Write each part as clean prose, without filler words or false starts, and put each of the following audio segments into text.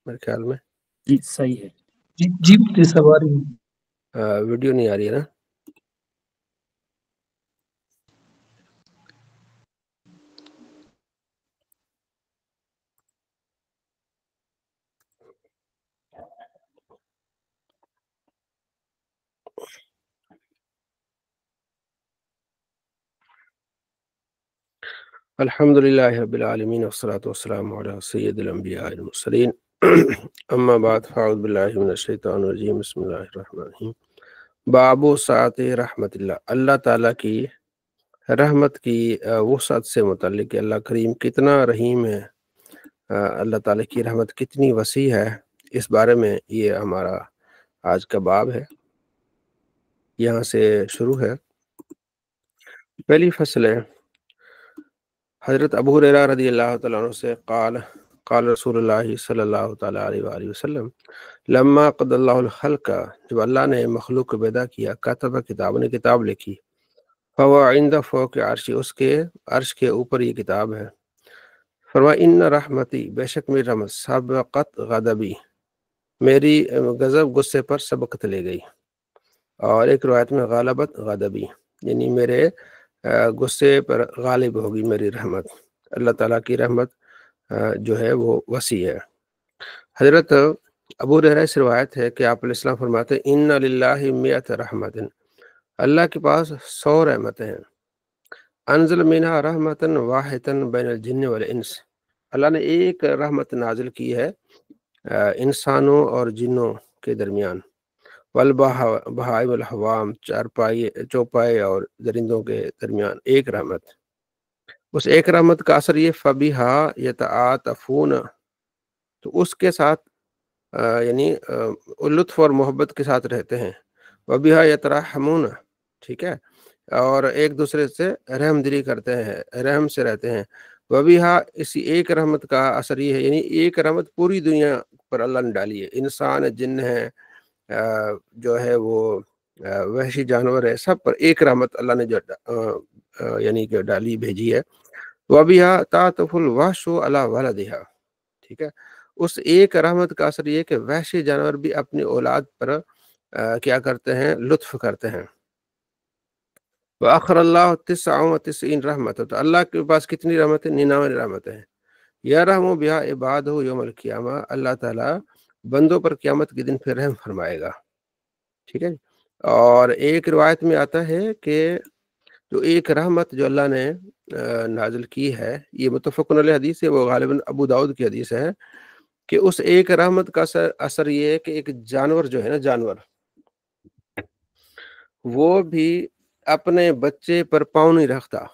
میرے خیال میں جی صحیح ہے. جی مفتی صاحب آ رہی ہے. ویڈیو نہیں آ رہی ہے نا. الحمد للہ رب العالمین والصلاة والسلام علی سید الانبیاء والمرسلین اما بعد فاعوذ باللہ من الشیطان الرجیم بسم اللہ الرحمن الرحیم. باب سعت رحمت اللہ، اللہ تعالیٰ کی رحمت کی وسعت سے متعلق کہ اللہ کریم کتنا رحیم ہے، اللہ تعالیٰ کی رحمت کتنی وسیع ہے، اس بارے میں یہ ہمارا آج کا باب ہے. یہاں سے شروع ہے. پہلی فصل ہے حضرت ابو ہریرہ رضی اللہ تعالیٰ عنہ سے قال رسول اللہ صلی اللہ تعالیٰ علیہ وآلہ وسلم لما قضى اللہ الخلق، جب اللہ نے مخلوق کو پیدا کیا، کتب کتاب نے کتاب لکھی، فهو عند فوق عرشی، اس کے عرش کے اوپر یہ کتاب ہے. فرمایا ان رحمتی، بے شک میری رحمت، سبقت غضبی، میری غضب غصے پر سبقت لے گئی. اور ایک روایت میں غالبت غضبی، یعنی میرے غصے پر غالب ہوگی میری رحمت. اللہ تعالیٰ کی رحمت جو ہے وہ وسیع ہے. حضرت ابو ہریرہ سے روایت ہے کہ آپ علیہ السلام فرماتے ہیں ان للہ مئۃ رحمت، اللہ کے پاس 100 رحمتیں ہیں. انزل منها رحمت واحدا بین الجن والانس، اللہ نے ایک رحمت نازل کی ہے انسانوں اور جنوں کے درمیان. والبہائم والحوام، چوپائے اور درندوں کے درمیان ایک رحمت. اس ایک رحمت کا اثر یہ فبیہا یتعاطفون، تو اس کے ساتھ یعنی لطف اور محبت کے ساتھ رہتے ہیں. وبیہا یترحمون، ٹھیک ہے، اور ایک دوسرے سے رحم دلی کرتے ہیں، رحم سے رہتے ہیں. وبیہا، اسی ایک رحمت کا اثر یہ ہے، یعنی ایک رحمت پوری دنیا پر اللہ نے ڈالی ہے. انسان جن ہے جو ہے وہ وحشی جانور ہے، سب پر ایک رحمت اللہ نے جو یعنی کہ ڈالی بھیجی ہے. وبیہا تعطف الوحش علی ولدہا، ٹھیک ہے، اس ایک رحمت کا اثر یہ کہ وحشی جانور بھی اپنی اولاد پر کیا کرتے ہیں، لطف کرتے ہیں. وآخر اللہ 99 رحمت، تو اللہ کے پاس کتنی رحمتیں، 99 رحمتیں ہیں. یرحم بہا عبادہ یوم القیامہ، اللہ تعالیٰ بندوں پر قیامت کے دن پھر رحم فرمائے گا. ٹھیک ہے. اور ایک روایت میں آتا ہے کہ جو ایک رحمت جو اللہ نے نازل کی ہے، یہ متفق علیہ حدیث ہے، وہ غالباً ابو داؤد کی حدیث ہے، کہ اس ایک رحمت کا اثر یہ ہے کہ ایک جانور جو ہے نا، جانور وہ بھی اپنے بچے پر پاؤں نہیں رکھتا.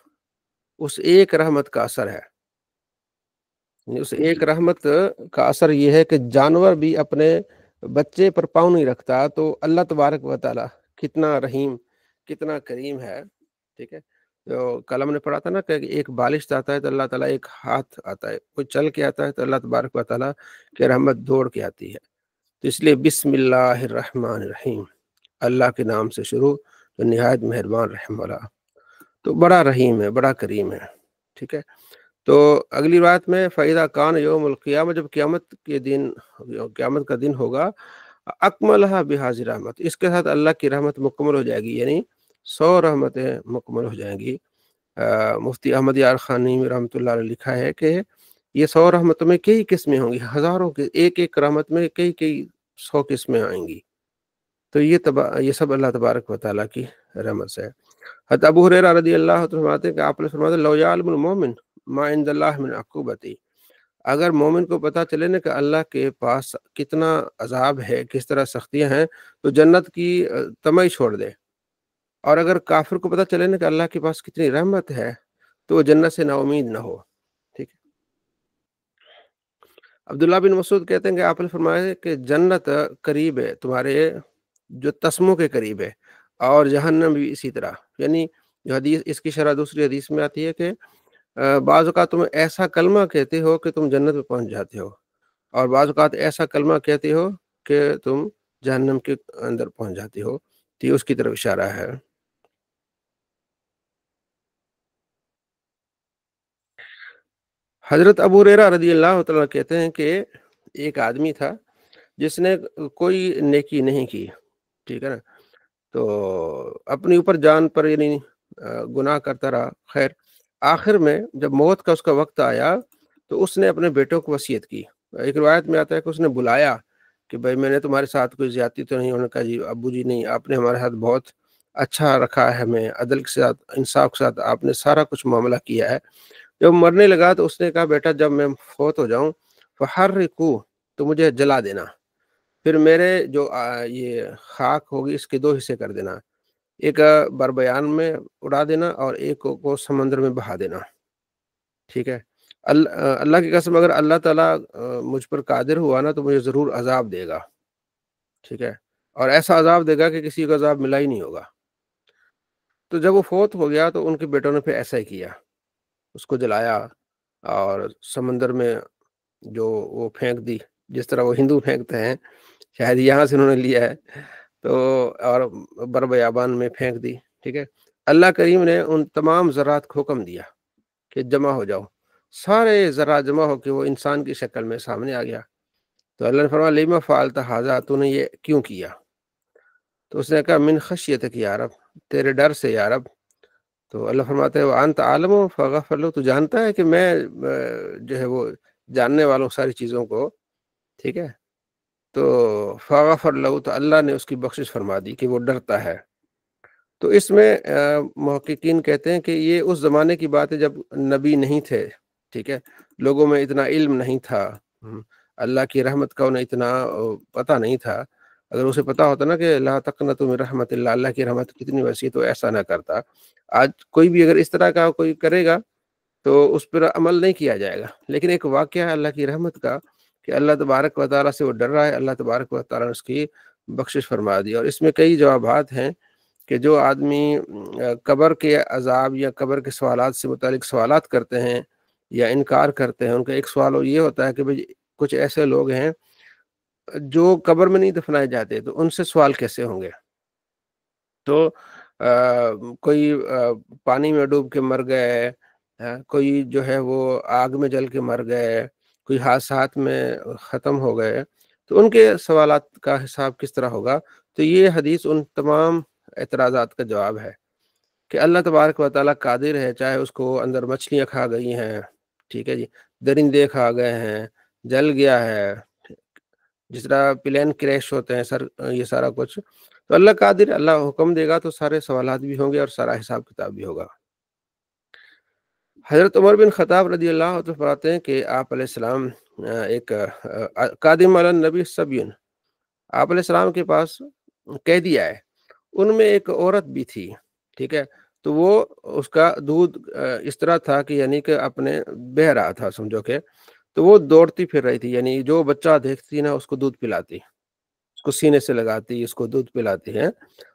اس ایک رحمت کا اثر ہے، اس ایک رحمت کا اثر یہ ہے کہ جانور بھی اپنے بچے پر پاؤں نہیں رکھتا. تو اللہ تبارک و تعالیٰ کتنا رحیم، کتنا کریم ہے. ٹھیک ہے. تو کل ہم نے پڑھا تھا نا کہ ایک بالش آتا ہے تو اللہ تعالیٰ ایک ہاتھ آتا ہے، کوئی چل کے آتا ہے تو اللہ تبارک و تعالیٰ کی رحمت دوڑ کے آتی ہے. تو اس لیے بسم اللہ الرحمن الرحیم، اللہ کے نام سے شروع، تو نہایت مہربان رحم والا. تو بڑا رحیم ہے، بڑا کریم ہے. ٹھیک ہے. تو اگلی بات میں فَإِذَا كَانَ يَوْمُ الْقِيَامَةِ، جب قیامت کا دن ہوگا، اکملها بهذه رحمت، اس کے ساتھ اللہ کی رحمت مکمل ہو جائے گی، یعنی 100 رحمتیں مکمل ہو جائیں گی. مفتی احمد یار خانی رحمۃ اللہ علیہ لکھا ہے کہ یہ 100 رحمتوں میں کئی قسمیں ہوں گی، ہزاروں کے ایک رحمت میں کئی 100 قسمیں آئیں گی. تو یہ سب اللہ تبارک و تعالیٰ کی رحمت سے ہے. حضرت ابو ہریرہ رضی اللہ عنہ فرماتے ہیں کہ آپ نے فرمایا لو یعلم المؤمن ما عند اللہ من عقوبتی، اگر مومن کو پتہ چلے نا کہ اللہ کے پاس کتنا عذاب ہے، کس طرح سختیاں ہیں، تو جنت کی طمع چھوڑ دے. اور اگر کافر کو پتہ چلے نا کہ اللہ کے پاس کتنی رحمت ہے، تو وہ جنت سے نا امید نہ ہو. ٹھیک ہے. عبداللہ بن مسعود کہتے ہیں کہ آپ نے فرمایا کہ جنت قریب ہے تمہارے جو تسموں کے قریب ہے، اور جہنم بھی اسی طرح. یعنی جو حدیث، اس کی شرح دوسری حدیث میں آتی ہے کہ بعض اوقات تم ایسا کلمہ کہتے ہو کہ تم جنت میں پہنچ جاتے ہو، اور بعض اوقات ایسا کلمہ کہتے ہو کہ تم جہنم کے اندر پہنچ جاتے ہو. تو یہ اس کی طرف اشارہ ہے. حضرت ابو ہریرہ رضی اللہ تعالیٰ کہتے ہیں کہ ایک آدمی تھا جس نے کوئی نیکی نہیں کی، ٹھیک ہے نا، تو اپنے اوپر جان پر یعنی گناہ کرتا رہا. خیر آخر میں جب موت کا اس کا وقت آیا تو اس نے اپنے بیٹوں کو وصیت کی. ایک روایت میں آتا ہے کہ اس نے بلایا کہ بھائی میں نے تمہارے ساتھ کوئی زیادتی تو نہیں. انہوں نے کہا جی ابو جی نہیں، آپ نے ہمارے ساتھ بہت اچھا رکھا ہے، ہمیں عدل کے ساتھ انصاف کے ساتھ آپ نے سارا کچھ معاملہ کیا ہے. جب مرنے لگا تو اس نے کہا بیٹا جب میں فوت ہو جاؤں فحرقو، تو مجھے جلا دینا، پھر میرے جو یہ خاک ہوگی اس کے 2 حصے کر دینا، ایک بربیان میں اڑا دینا اور ایک کو سمندر میں بہا دینا. ٹھیک ہے، اللہ کی قسم اگر اللہ تعالیٰ مجھ پر قادر ہوا نا تو مجھے ضرور عذاب دے گا. ٹھیک ہے، اور ایسا عذاب دے گا کہ کسی کو عذاب ملا ہی نہیں ہوگا. تو جب وہ فوت ہو گیا تو ان کے بیٹوں نے پھر ایسا ہی کیا، اس کو جلایا اور سمندر میں جو وہ پھینک دی، جس طرح وہ ہندو پھینکتے ہیں، شاید یہاں سے انہوں نے لیا ہے، تو اور بربیابان میں پھینک دی. ٹھیک ہے، اللہ کریم نے ان تمام ذرات کو حکم دیا کہ جمع ہو جاؤ. سارے ذرات جمع ہو کے وہ انسان کی شکل میں سامنے آ گیا. تو اللہ نے فرمایا لیما فعلت ھذا، تو نے یہ کیوں کیا؟ تو اس نے کہا من خشیتک یا رب، تیرے ڈر سے یا رب. تو اللہ فرماتے ہیں وانت عالم فغفر لہ، تو جانتا ہے کہ میں جو ہے وہ جاننے والوں ساری چیزوں کو. ٹھیک ہے، تو فغفر لہ، تو اللہ نے اس کی بخشش فرما دی کہ وہ ڈرتا ہے. تو اس میں محققین کہتے ہیں کہ یہ اس زمانے کی بات ہے جب نبی نہیں تھے. ٹھیک ہے، لوگوں میں اتنا علم نہیں تھا، اللہ کی رحمت کا انہیں اتنا پتہ نہیں تھا. اگر اسے پتا ہوتا نا کہ لا تقنطوا من رحمت اللہ، اللہ کی رحمت کتنی وسیع، تو ایسا نہ کرتا. آج کوئی بھی اگر اس طرح کا کوئی کرے گا تو اس پر عمل نہیں کیا جائے گا. لیکن ایک واقعہ ہے اللہ کی رحمت کا کہ اللہ تبارک و تعالیٰ سے وہ ڈر رہا ہے، اللہ تبارک و تعالیٰ نے اس کی بخشش فرما دی. اور اس میں کئی جوابات ہیں کہ جو آدمی قبر کے عذاب یا قبر کے سوالات سے متعلق سوالات کرتے ہیں یا انکار کرتے ہیں، ان کا ایک سوال یہ ہوتا ہے کہ بھئی کچھ ایسے لوگ ہیں جو قبر میں نہیں دفنائے جاتے، تو ان سے سوال کیسے ہوں گے؟ تو کوئی پانی میں ڈوب کے مر گئے، کوئی جو ہے وہ آگ میں جل کے مر گئے، کوئی حادثات میں ختم ہو گئے، تو ان کے سوالات کا حساب کس طرح ہوگا؟ تو یہ حدیث ان تمام اعتراضات کا جواب ہے کہ اللہ تبارک و تعالیٰ قادر ہے، چاہے اس کو اندر مچھلیاں کھا گئی ہیں، ٹھیک ہے جی، درندے کھا گئے ہیں، جل گیا ہے، جس طرح پلین کریش ہوتے ہیں سر، یہ سارا کچھ تو اللہ قادر، اللہ حکم دے گا تو سارے سوالات بھی ہوں گے اور سارا حساب کتاب بھی ہوگا. حضرت عمر بن خطاب رضی اللہ عنہ فرماتے ہیں کہ آپ علیہ السلام ایک قادم علی النبی سبیون، آپ علیہ السلام کے پاس قیدی آئے، ان میں ایک عورت بھی تھی. ٹھیک ہے، تو وہ اس کا دودھ اس طرح تھا کہ یعنی کہ اپنے بہہ رہا تھا سمجھو کہ، تو وہ دوڑتی پھر رہی تھی، یعنی جو بچہ دیکھتی نا اس کو دودھ پلاتی، اس کو سینے سے لگاتی، اس کو دودھ پلاتی ہے.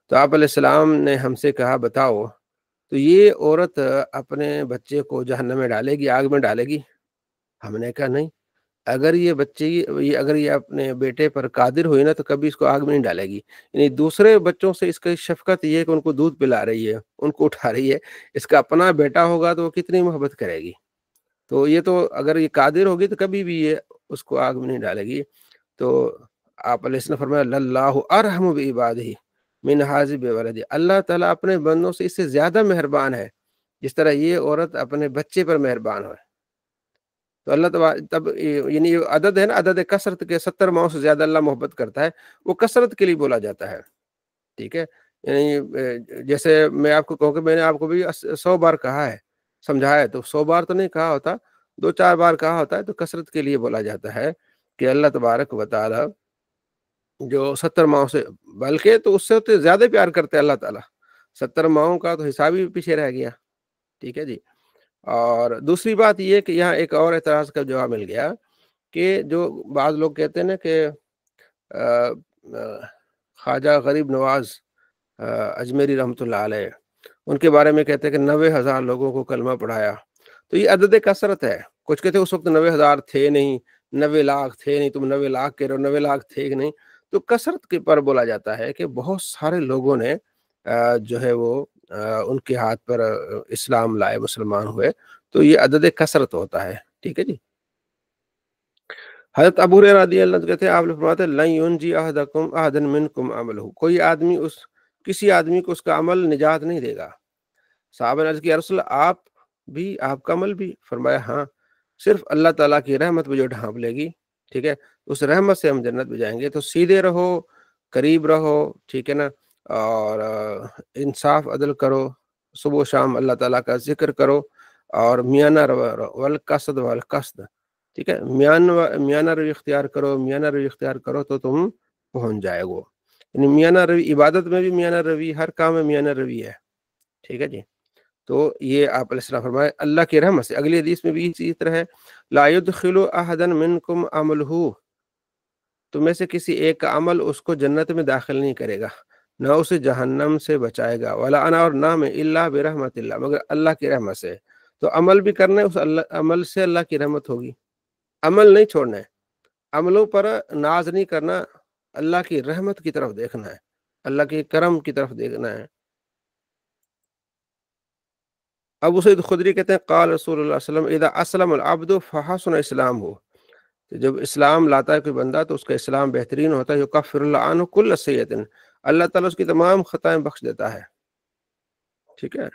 تو آپ علیہ السلام نے ہم سے کہا بتاؤ تو یہ عورت اپنے بچے کو جہنم میں ڈالے گی، آگ میں ڈالے گی؟ ہم نے کہا نہیں، اگر یہ اگر یہ اپنے بیٹے پر قادر ہوئی نا تو کبھی اس کو آگ میں نہیں ڈالے گی. یعنی دوسرے بچوں سے اس کی شفقت یہ ہے کہ ان کو دودھ پلا رہی ہے، ان کو اٹھا رہی ہے. اس کا اپنا بیٹا ہوگا تو وہ کتنی محبت کرے گی. تو یہ تو اگر یہ قادر ہوگی تو کبھی بھی یہ اس کو آگ میں نہیں ڈالے گی. تو آپ علیہ السلام فرمایا اللہ ارحم بعبادہ من ھذہ بولدہ، اللہ تعالیٰ اپنے بندوں سے اس سے زیادہ مہربان ہے جس طرح یہ عورت اپنے بچے پر مہربان ہے. تو اللہ تب یعنی عدد ہے نا، عدد کثرت کے 70 ماؤں سے زیادہ اللہ محبت کرتا ہے، وہ کثرت کے لیے بولا جاتا ہے. ٹھیک ہے، یعنی جیسے میں آپ کو کہوں کہ میں نے آپ کو بھی 100 بار کہا ہے، سمجھایا ہے، تو 100 بار تو نہیں کہا ہوتا، 2-4 بار کہا ہوتا ہے، تو کثرت کے لیے بولا جاتا ہے کہ اللہ تبارک و تعالی جو 70 ماؤں سے، بلکہ تو اس سے تو زیادہ پیار کرتے ہیں اللہ تعالیٰ. 70 ماؤں کا تو حساب ہی پیچھے رہ گیا. ٹھیک ہے جی. اور دوسری بات یہ کہ یہاں ایک اور اعتراض کا جواب مل گیا کہ جو بعض لوگ کہتے ہیں نا کہ خواجہ غریب نواز اجمیری رحمۃ اللہ علیہ، ان کے بارے میں کہتے ہیں کہ 90,000 لوگوں کو کلمہ پڑھایا. تو یہ عدد کثرت ہے. کچھ کہتے ہیں اس وقت 90,000 تھے نہیں، 90 لاکھ تھے نہیں، تم 90 لاکھ کہہ رہے ہو، 90 لاکھ تھے کہ نہیں. تو کثرت کے پر بولا جاتا ہے کہ بہت سارے لوگوں نے جو ہے وہ ان کے ہاتھ پر اسلام لائے، مسلمان ہوئے. تو یہ عدد کثرت ہوتا ہے. ٹھیک ہے جی. حضرت ابو ہریرہ رضی اللہ عنہ کہتے ہیں آپ نے فرمایا لن ینجی احدکم احدا منکم عملہ، کوئی آدمی کسی آدمی کو اس کا عمل نجات نہیں دے گا۔ صحابہ نے عرض کیا یا رسول اللہ آپ بھی، آپ کا عمل بھی؟ فرمایا ہاں، صرف اللہ تعالیٰ کی رحمت مجھے ڈھانپ لے گی، ٹھیک ہے، اس رحمت سے ہم جنت میں جائیں گے۔ تو سیدھے رہو، قریب رہو، ٹھیک ہے نا، اور انصاف عدل کرو، صبح و شام اللہ تعالیٰ کا ذکر کرو، اور میانہ والقصد والقصد، ٹھیک ہے، میانہ روی اختیار کرو، میانہ روی اختیار کرو تو تم پہنچ جائے گو۔ یعنی میانہ روی، عبادت میں بھی میانہ روی، ہر کام میں میانہ روی ہے، ٹھیک ہے جی۔ تو یہ آپ علیہ السلام فرمائے اللہ کی رحمت سے۔ اگلی حدیث میں بھی اسی طرح ہے، لا يدخل احدا منکم عملہ، تم میں سے کسی ایک کا عمل اس کو جنت میں داخل نہیں کرے گا، نہ اسے جہنم سے بچائے گا، ولا انا، اور نہ میں، الا برحمت اللہ، مگر اللہ کی رحمت سے۔ تو عمل بھی کرنا ہے، اس عمل سے اللہ کی رحمت ہوگی، عمل نہیں چھوڑنا ہے، عملوں پر ناز نہیں کرنا، اللہ کی رحمت کی طرف دیکھنا ہے، اللہ کے کرم کی طرف دیکھنا ہے۔ ابو سعید خدری کہتے ہیں قال رسول اللہ صلی اللہ علیہ وسلم اذا اسلم العبد فحسن اسلام ہو، جب اسلام لاتا ہے کوئی بندہ تو اس کا اسلام بہترین ہوتا ہے، یکفر اللہ عنہ کل سیئۃ، اللہ تعالیٰ اس کی تمام خطائیں بخش دیتا ہے، ٹھیک ہے۔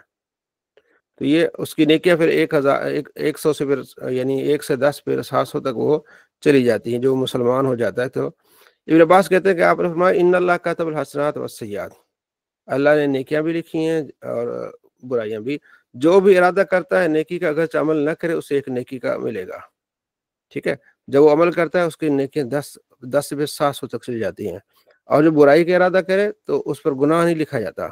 تو یہ اس کی نیکیاں پھر 100 سے پھر یعنی 1 سے 10 پھر 700 تک وہ چلی جاتی ہیں جو مسلمان ہو جاتا ہے۔ تو ابن عباس کہتے ہیں کہ آپ نے فرمایا ان اللہ کتب الحسنات والسیئات، اللہ نے نیکیاں بھی لکھی ہیں اور برائیاں بھی، جو بھی ارادہ کرتا ہے نیکی کا اگرچہ عمل نہ کرے اسے ایک نیکی کا ملے گا، ٹھیک ہے، جب وہ عمل کرتا ہے اس کی نیکیاں 10 سے 700 تک چلی جاتی ہیں، اور جو برائی کا ارادہ کرے تو اس پر گناہ نہیں لکھا جاتا،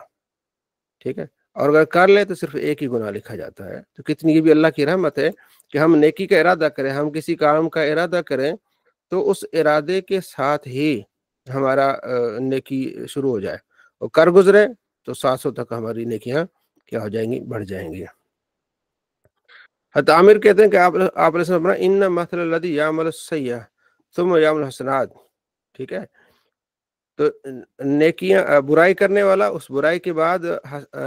ٹھیک ہے، اور اگر کر لے تو صرف ایک ہی گناہ لکھا جاتا ہے۔ تو کتنی بھی اللہ کی رحمت ہے کہ ہم نیکی کا ارادہ کریں، ہم کسی کام کا ارادہ کریں تو اس ارادے کے ساتھ ہی ہمارا نیکی شروع ہو جائے، اور کر گزرے تو 700 تک ہماری نیکیاں کیا ہو جائیں گی، بڑھ جائیں گی۔ حضرت عامر کہتے ہیں کہ آپ علیہ السلام نے ان مثل الذی یعمل السیئہ ثم یعمل الحسنات، ٹھیک ہے، تو نیکیاں، برائی کرنے والا اس برائی کے بعد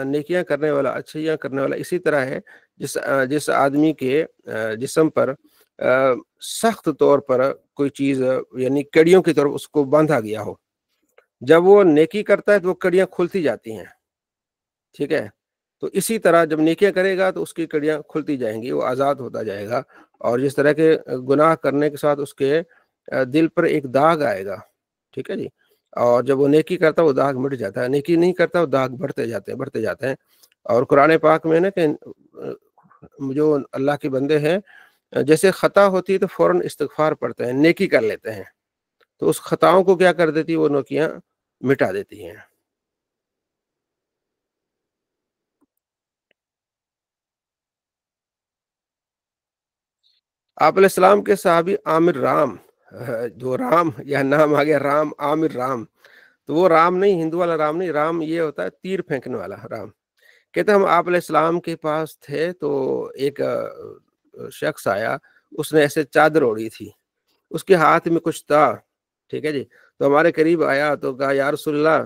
نیکیاں کرنے والا، اچھائیاں کرنے والا اسی طرح ہے جس آدمی کے جسم پر سخت طور پر کوئی چیز یعنی کڑیوں کی طرف اس کو باندھا گیا ہو، جب وہ نیکی کرتا ہے تو وہ کڑیاں کھلتی جاتی ہیں، ٹھیک ہے، تو اسی طرح جب نیکیاں کرے گا تو اس کی کڑیاں کھلتی جائیں گی، وہ آزاد ہوتا جائے گا، اور جس طرح کے گناہ کرنے کے ساتھ اس کے دل پر ایک داغ آئے گا، ٹھیک ہے جی، اور جب وہ نیکی کرتا ہے وہ داغ مٹ جاتا ہے، نیکی نہیں کرتا وہ داغ بڑھتے جاتے ہیں۔ اور قرآن پاک میں نا کہ جو اللہ کے بندے ہیں جیسے خطا ہوتی ہے تو فوراً استغفار پڑھتے ہیں، نیکی کر لیتے ہیں، تو اس خطاؤں کو کیا کر دیتی ہے، وہ نیکیاں مٹا دیتی ہیں۔ آپ علیہ السلام کے صحابی عامر رام، جو رام یا نام آ گیا رام، عامر رام، تو وہ رام نہیں، ہندو والا رام نہیں، رام یہ ہوتا ہے تیر پھینکنے والا رام۔ کہتے ہم آپ علیہ السلام کے پاس تھے تو ایک شخص آیا، اس نے ایسے چادر اوڑھی تھی، اس کے ہاتھ میں کچھ تھا، ٹھیک ہے جی، تو ہمارے قریب آیا تو کہا یا رسول اللہ،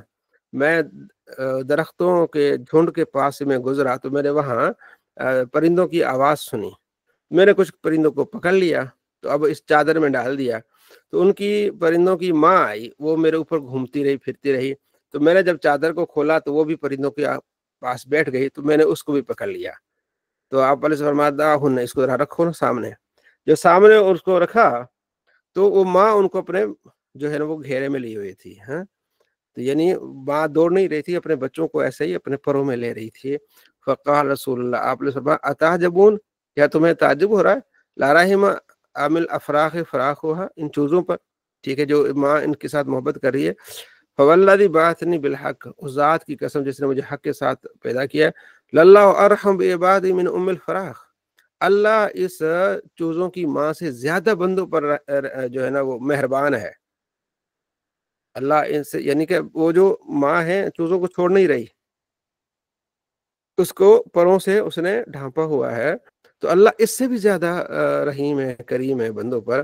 میں درختوں کے جھنڈ کے پاس سے میں گزرا تو میں نے وہاں پرندوں کی آواز سنی، میں نے کچھ پرندوں کو پکڑ لیا تو اب اس چادر میں ڈال دیا، تو ان کی پرندوں کی ماں آئی، وہ میرے اوپر گھومتی رہی، پھرتی رہی، تو میں نے جب چادر کو کھولا تو وہ بھی پرندوں کے پاس بیٹھ گئی، تو میں نے اس کو بھی پکڑ لیا۔ تو آپ علیہ فرمایا اس کو ذرا رکھو نا سامنے، جو سامنے اس کو رکھا تو وہ ماں ان کو اپنے جو ہے نا وہ گھیرے میں لی ہوئی تھی، ہاں، تو یعنی ماں دوڑ نہیں رہی تھی، اپنے بچوں کو ایسے ہی اپنے پروں میں لے رہی تھی۔ فقال رسول اللہ، آپ نے فرمایا اتعجبون، کیا تمہیں تعجب ہو رہا ہے، لا رحم عامل افراخ فراخ ہوا ان چیزوں پر، ٹھیک ہے، جو ماں ان کے ساتھ محبت کر رہی ہے، فوالذی بعثنی بالحق، اس ذات کی قسم جس نے مجھے حق کے ساتھ پیدا کیا، للہ ارحم بعبادی من ام الفراخ، اللہ اس چوزوں کی ماں سے زیادہ بندوں پر جو ہے نا وہ مہربان ہے۔ اللہ ان سے یعنی کہ وہ جو ماں ہے چوزوں کو چھوڑ نہیں رہی، اس کو پروں سے اس نے ڈھانپا ہوا ہے، تو اللہ اس سے بھی زیادہ رحیم ہے، کریم ہے بندوں پر۔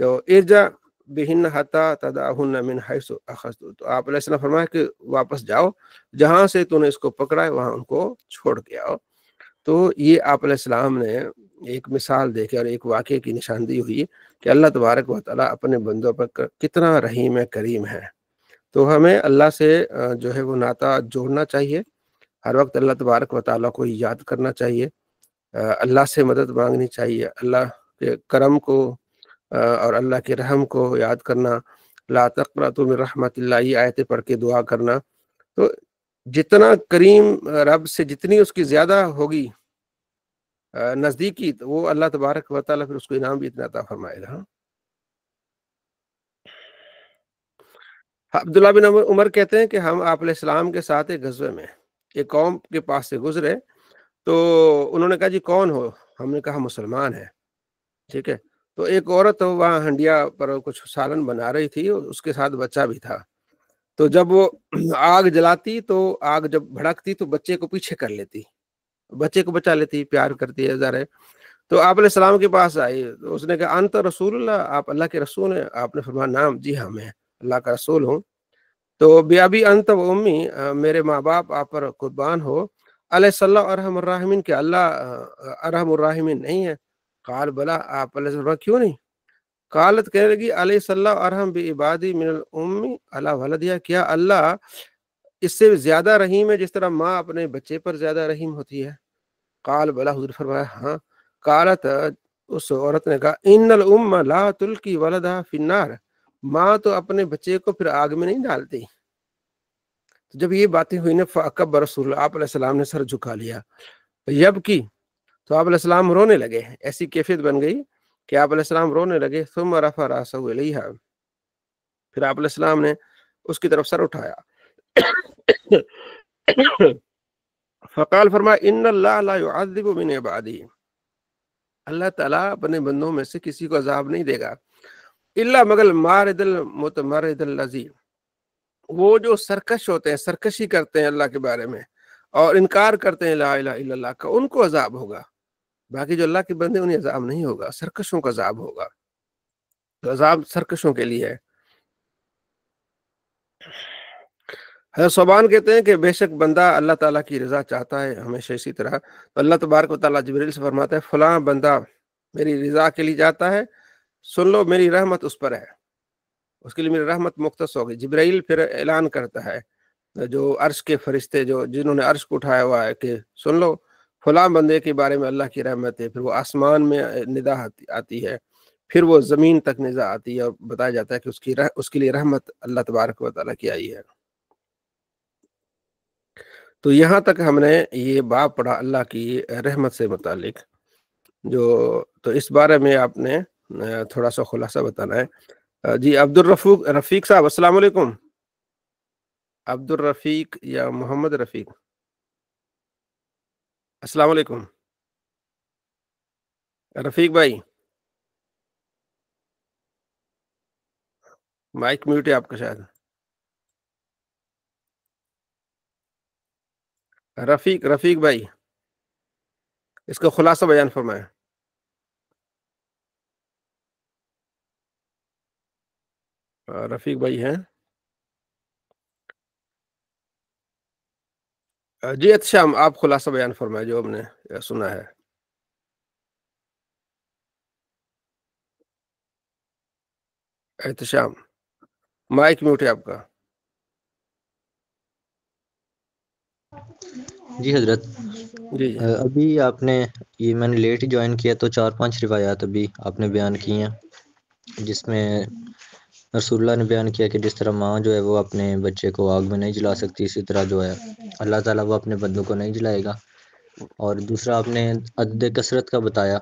تو ارجع بہن حتی تدعہن من حیث اخذت، تو آپ علیہ السلام فرمایا کہ واپس جاؤ، جہاں سے تو نے اس کو پکڑا ہے وہاں ان کو چھوڑ کے آؤ۔ تو یہ آپ علیہ السلام نے ایک مثال دے کے اور ایک واقعے کی نشاندہی ہوئی کہ اللہ تبارک و تعالیٰ اپنے بندوں پر کتنا رحیم کریم ہے. تو ہمیں اللہ سے جو ہے وہ ناطہ جوڑنا چاہیے، ہر وقت اللہ تبارک و تعالیٰ کو یاد کرنا چاہیے، اللہ سے مدد مانگنی چاہیے، اللہ کے کرم کو اور اللہ کے رحم کو یاد کرنا. لا تقنطوا من رحمت اللہ، یہ آیتیں پڑھ کے دعا کرنا. تو جتنا کریم رب سے جتنی اس کی زیادہ ہوگی نزدیکی، تو وہ اللہ تبارک و تعالیٰ پھر اس کو انعام بھی اتنا عطا فرمائے گا. عبداللہ بن عمر کہتے ہیں کہ ہم آپ علیہ السلام کے ساتھ ایک غزوے میں ایک قوم کے پاس سے گزرے، تو انہوں نے کہا جی کون ہو؟ ہم نے کہا مسلمان ہے. ٹھیک ہے، تو ایک عورت وہاں ہنڈیا پر کچھ سالن بنا رہی تھی، اس کے ساتھ بچہ بھی تھا. تو جب وہ آگ جلاتی تو آگ جب بھڑکتی تو بچے کو پیچھے کر لیتی، بچے کو بچا لیتی، پیار کرتی ہے ظاہر ہے. تو آپ علیہ السلام کے پاس آئی، تو اس نے کہا انت رسول اللہ، آپ اللہ کے رسول ہیں؟ آپ نے فرمایا نام، جی ہاں میں اللہ کا رسول ہوں. تو بیابی انت و امی، میرے ماں باپ آپ پر قربان ہو، علیہ صلی اللہ ارحم الراحمین، کہ اللہ ارحم الراحمین نہیں ہے؟ قال بلا، آپ علیہ السلام کیوں نہیں؟ قالت کہنے لگی علیہ صلی اللہ ارحم بعبادی من الام علی ولدها، کیا اللہ اس سے زیادہ رحیم ہے جس طرح ماں اپنے بچے پر زیادہ رحیم ہوتی ہے؟ قال بلا، حضور فرمایا ہاں. قالت، اس عورت نے کہا ان الام لا تلقی ولدها فی النار، ماں تو اپنے بچے کو پھر آگ میں نہیں ڈالتی. جب یہ باتیں ہوئی نا فاکبر رسول اللہ، آپ علیہ السلام نے سر جھکا لیا. یبکی، تو آپ علیہ السلام رونے لگے. ایسی کیفیت بن گئی کہ آپ علیہ السلام رونے لگے. ثم رفع راسہ الیہا، پھر آپ علیہ السلام نے اس کی طرف سر اٹھایا. فقال، فرمایا ان اللہ لا يعذب من عبادہ، اللہ تعالیٰ اپنے بندوں میں سے کسی کو عذاب نہیں دے گا الا مگر مارد المتمرد الذی، وہ جو سرکش ہوتے ہیں، سرکشی کرتے ہیں اللہ کے بارے میں اور انکار کرتے ہیں لا الہ الا اللہ کا، ان کو عذاب ہوگا. باقی جو اللہ کے بندے انہیں عذاب نہیں ہوگا، سرکشوں کا عذاب ہوگا. تو عذاب سرکشوں کے لیے ہے. حضرت صوبان کہتے ہیں کہ بے شک بندہ اللہ تعالیٰ کی رضا چاہتا ہے ہمیشہ اسی طرح، تو اللہ تبارک و تعالیٰ جبریل سے فرماتا ہے فلاں بندہ میری رضا کے لیے جاتا ہے، سن لو میری رحمت اس پر ہے، اس کے لیے میری رحمت مختص ہوگی. جبرائیل پھر اعلان کرتا ہے، جو عرش کے فرشتے جو جنہوں نے عرش کو اٹھایا ہوا ہے، کہ سن لو فلاں بندے کے بارے میں اللہ کی رحمت ہے. پھر وہ آسمان میں ندا آتی ہے، پھر وہ زمین تک ندا آتی ہے، اور بتایا جاتا ہے کہ اس کے لیے رحمت اللہ تبارک و تعالیٰ کی آئی ہے. تو یہاں تک ہم نے یہ باب پڑھا اللہ کی رحمت سے متعلق، تو اس بارے میں آپ نے تھوڑا سا خلاصہ بتانا ہے. جی رفیق صاحب، السلام علیکم. عبد الرفیق یا محمد رفیق، السلام علیکم. رفیق بھائی، مائک میوٹ ہے آپ کا شاید. رفیق بھائی، اس کا خلاصہ بیان فرمائیں. رفیق بھائی ہیں؟ جی احتشام، آپ خلاصہ بیان فرمائیں جو ہم نے سنا ہے. احتشام، مائک میوٹ ہے آپ کا. جی حضرت، جی ابھی آپ نے یہ میں نے لیٹ ہی جوائن کیا، تو 4-5 روایات ابھی آپ نے بیان کی ہیں، جس میں رسول اللہ نے بیان کیا کہ جس طرح ماں جو ہے وہ اپنے بچے کو آگ میں نہیں جلا سکتی، اسی طرح جو ہے اللہ تعالیٰ وہ اپنے بندوں کو نہیں جلائے گا. اور دوسرا آپ نے عدد کثرت کا بتایا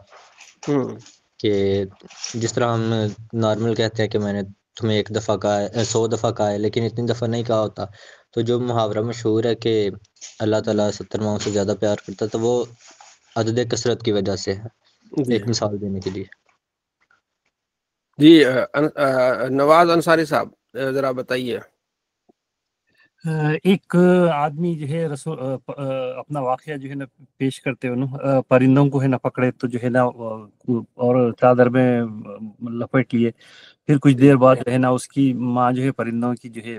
کہ جس طرح ہم نارمل کہتے ہیں کہ میں نے تمہیں 1 دفعہ کہا ہے، 100 دفعہ کہا ہے، لیکن اتنی دفعہ نہیں کہا ہوتا. تو جو محاورہ مشہور ہے کہ اللہ تعالیٰ 70 ماؤں سے زیادہ پیار کرتا، تو وہ عدد کثرت کی وجہ سے ہے، ایک مثال دینے کے لیے. جی نواز انصاری صاحب ذرا بتائیے. ایک آدمی جو ہے رسول اپنا واقعہ جو ہے نا پیش کرتے ہوئے پرندوں کو ہے نا پکڑے، تو جو ہے نا اور چادر میں لپیٹ لیے. پھر کچھ دیر بعد جو ہے نا اس کی ماں جو ہے پرندوں کی جو ہے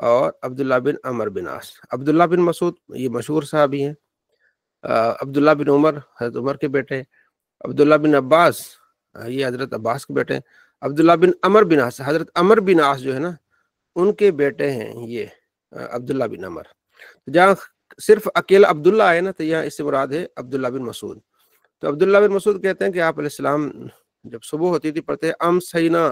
اور عبداللہ بن عمر بن عاص۔ عبداللہ بن مسعود یہ مشہور صحابی ہیں، عبداللہ بن عمر حضرت عمر کے بیٹے، عبداللہ بن عباس یہ حضرت عباس کے بیٹے، عبداللہ بن عمر بن عاص حضرت عمر بن عاص جو ہے نا ان کے بیٹے ہیں یہ عبداللہ بن عمر۔ جہاں صرف اکیلا عبداللہ آئے نا تو یہاں اس سے مراد ہے عبداللہ بن مسعود۔ تو عبداللہ بن مسعود کہتے ہیں کہ آپ علیہ السلام جب صبح ہوتی تھی پڑھتے امسینا،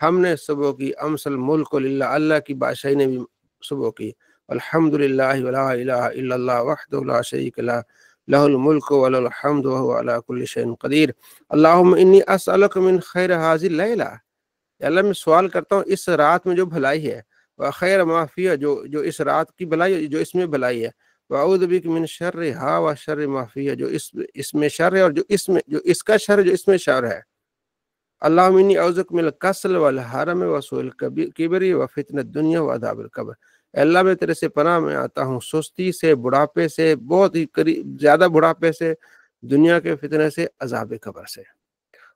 ہم نے صبح کی، امسل ملک للہ، اللہ کی بادشاہی نے بھی صبح کی، الحمد للہ ولا الہ الا اللہ وحدہ لا شریک لہ لہ الملک ولہ الحمد وهو علی کل شیء قدیر، اللہم انی اسألک من خیر ھذہ اللیلہ، اللہ میں سوال کرتا ہوں اس رات میں جو بھلائی ہے، وخیر ما فیہ جو اس رات کی بھلائی جو اس میں بھلائی ہے، واعوذ بک من شر ہا و شر ما فیہ جو اس میں شر ہے اور جو اس کا شر جو اس میں شر ہے، اللہم انی اعوذک من الکسل والحرم وسوء الکبر وفتنۃ الدنیا وعذاب القبر، اللہ میں تیرے سے پناہ میں آتا ہوں سستی سے، بڑھاپے سے، بہت ہی زیادہ بڑھاپے سے، دنیا کے فتنے سے، عذاب قبر سے۔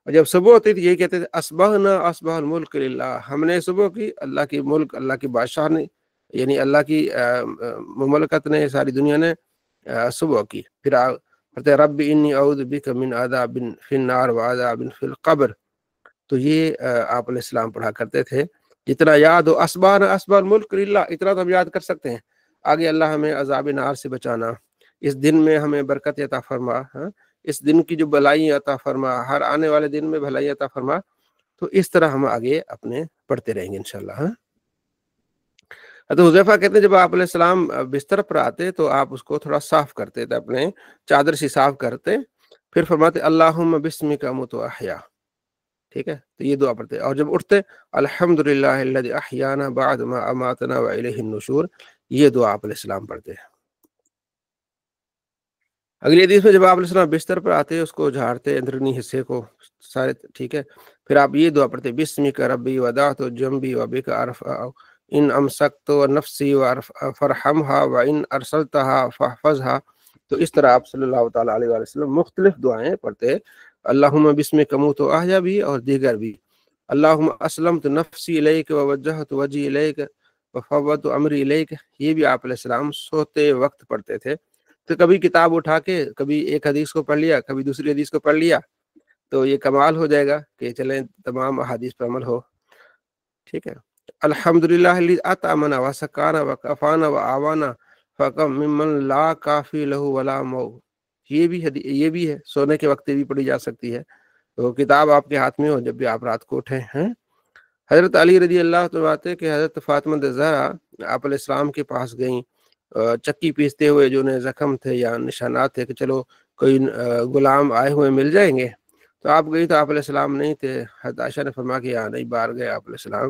اور جب صبح ہوتی تھی یہی کہتے تھے اصبحنا اصبح الملک للہ، ہم نے صبح کی، اللہ کی ملک، اللہ کی بادشاہ نے، یعنی اللہ کی مملکت نے، ساری دنیا نے صبح کی۔ پھر رب انی اعوذ بک من عذاب فی النار وعذاب فی القبر، تو یہ آپ علیہ السلام پڑھا کرتے تھے۔ جتنا یاد ہو اصبحنا اصبح الملک للہ، اتنا تو ہم یاد کر سکتے ہیں۔ آگے اللہ ہمیں عذاب نار سے بچانا، اس دن میں ہمیں برکت عطا فرما، اس دن کی جو بھلائی عطا فرما، ہر آنے والے دن میں بھلائی عطا فرما، تو اس طرح ہم آگے اپنے پڑھتے رہیں گے انشاءاللہ۔ تو حذیفہ کہتے ہیں جب آپ علیہ السلام بستر پر آتے تو آپ اس کو تھوڑا صاف کرتے تھے، اپنے چادر سے صاف کرتے، پھر فرماتے اللہم بسمک اموت و احیا، ٹھیک ہے، تو یہ دعا پڑھتے، اور جب اٹھتے الحمدللہ الذی احیانا بعد ما اماتنا والیہ النشور، یہ دعا آپ علیہ السلام پڑھتے ہیں۔ اگلی حدیث میں جب آپ علیہ السلام بستر پر آتے اس کو جھاڑتے، اندرونی حصے کو سارے، ٹھیک ہے، پھر آپ یہ دعا پڑھتے بسمک ربی وضعت جنبی وبک ارفع ان امسکت نفسی فرحمها وان ارسلتها فاحفظها، تو اس طرح آپ صلی اللہ تعالیٰ علیہ وسلم مختلف دعائیں پڑھتے، اللہم بسمک اموت و احیا بھی اور دیگر بھی، اللہم اسلمت نفسی الیک ووجہت وجہی الیک وفوضت امری الیک، یہ بھی آپ علیہ السلام سوتے وقت پڑھتے تھے۔ تو کبھی کتاب اٹھا کے کبھی ایک حدیث کو پڑھ لیا، کبھی دوسری حدیث کو پڑھ لیا، تو یہ کمال ہو جائے گا کہ چلیں تمام احادیث پر عمل ہو، ٹھیک ہے۔ الحمدللہ الذی اطعمنا وسقانا وکفانا وآوانا فکم ممن لا کافی لہ ولا مو، یہ بھی ہے، سونے کے وقت بھی پڑھی جا سکتی ہے، تو کتاب آپ کے ہاتھ میں ہو جب بھی آپ رات کو اٹھیں ہیں۔ حضرت علی رضی اللہ عنہ آتے کہ حضرت فاطمہ زہرا آپ علیہ السلام کے پاس گئیں چکی پیستے ہوئے، جو انہیں زخم تھے یا نشانات تھے کہ چلو کوئی غلام آئے ہوئے مل جائیں گے، تو آپ گئی تو آپ علیہ السلام نہیں تھے، حضرت عائشہ نے فرمایا کہ یہاں نہیں، باہر گئے آپ علیہ السلام،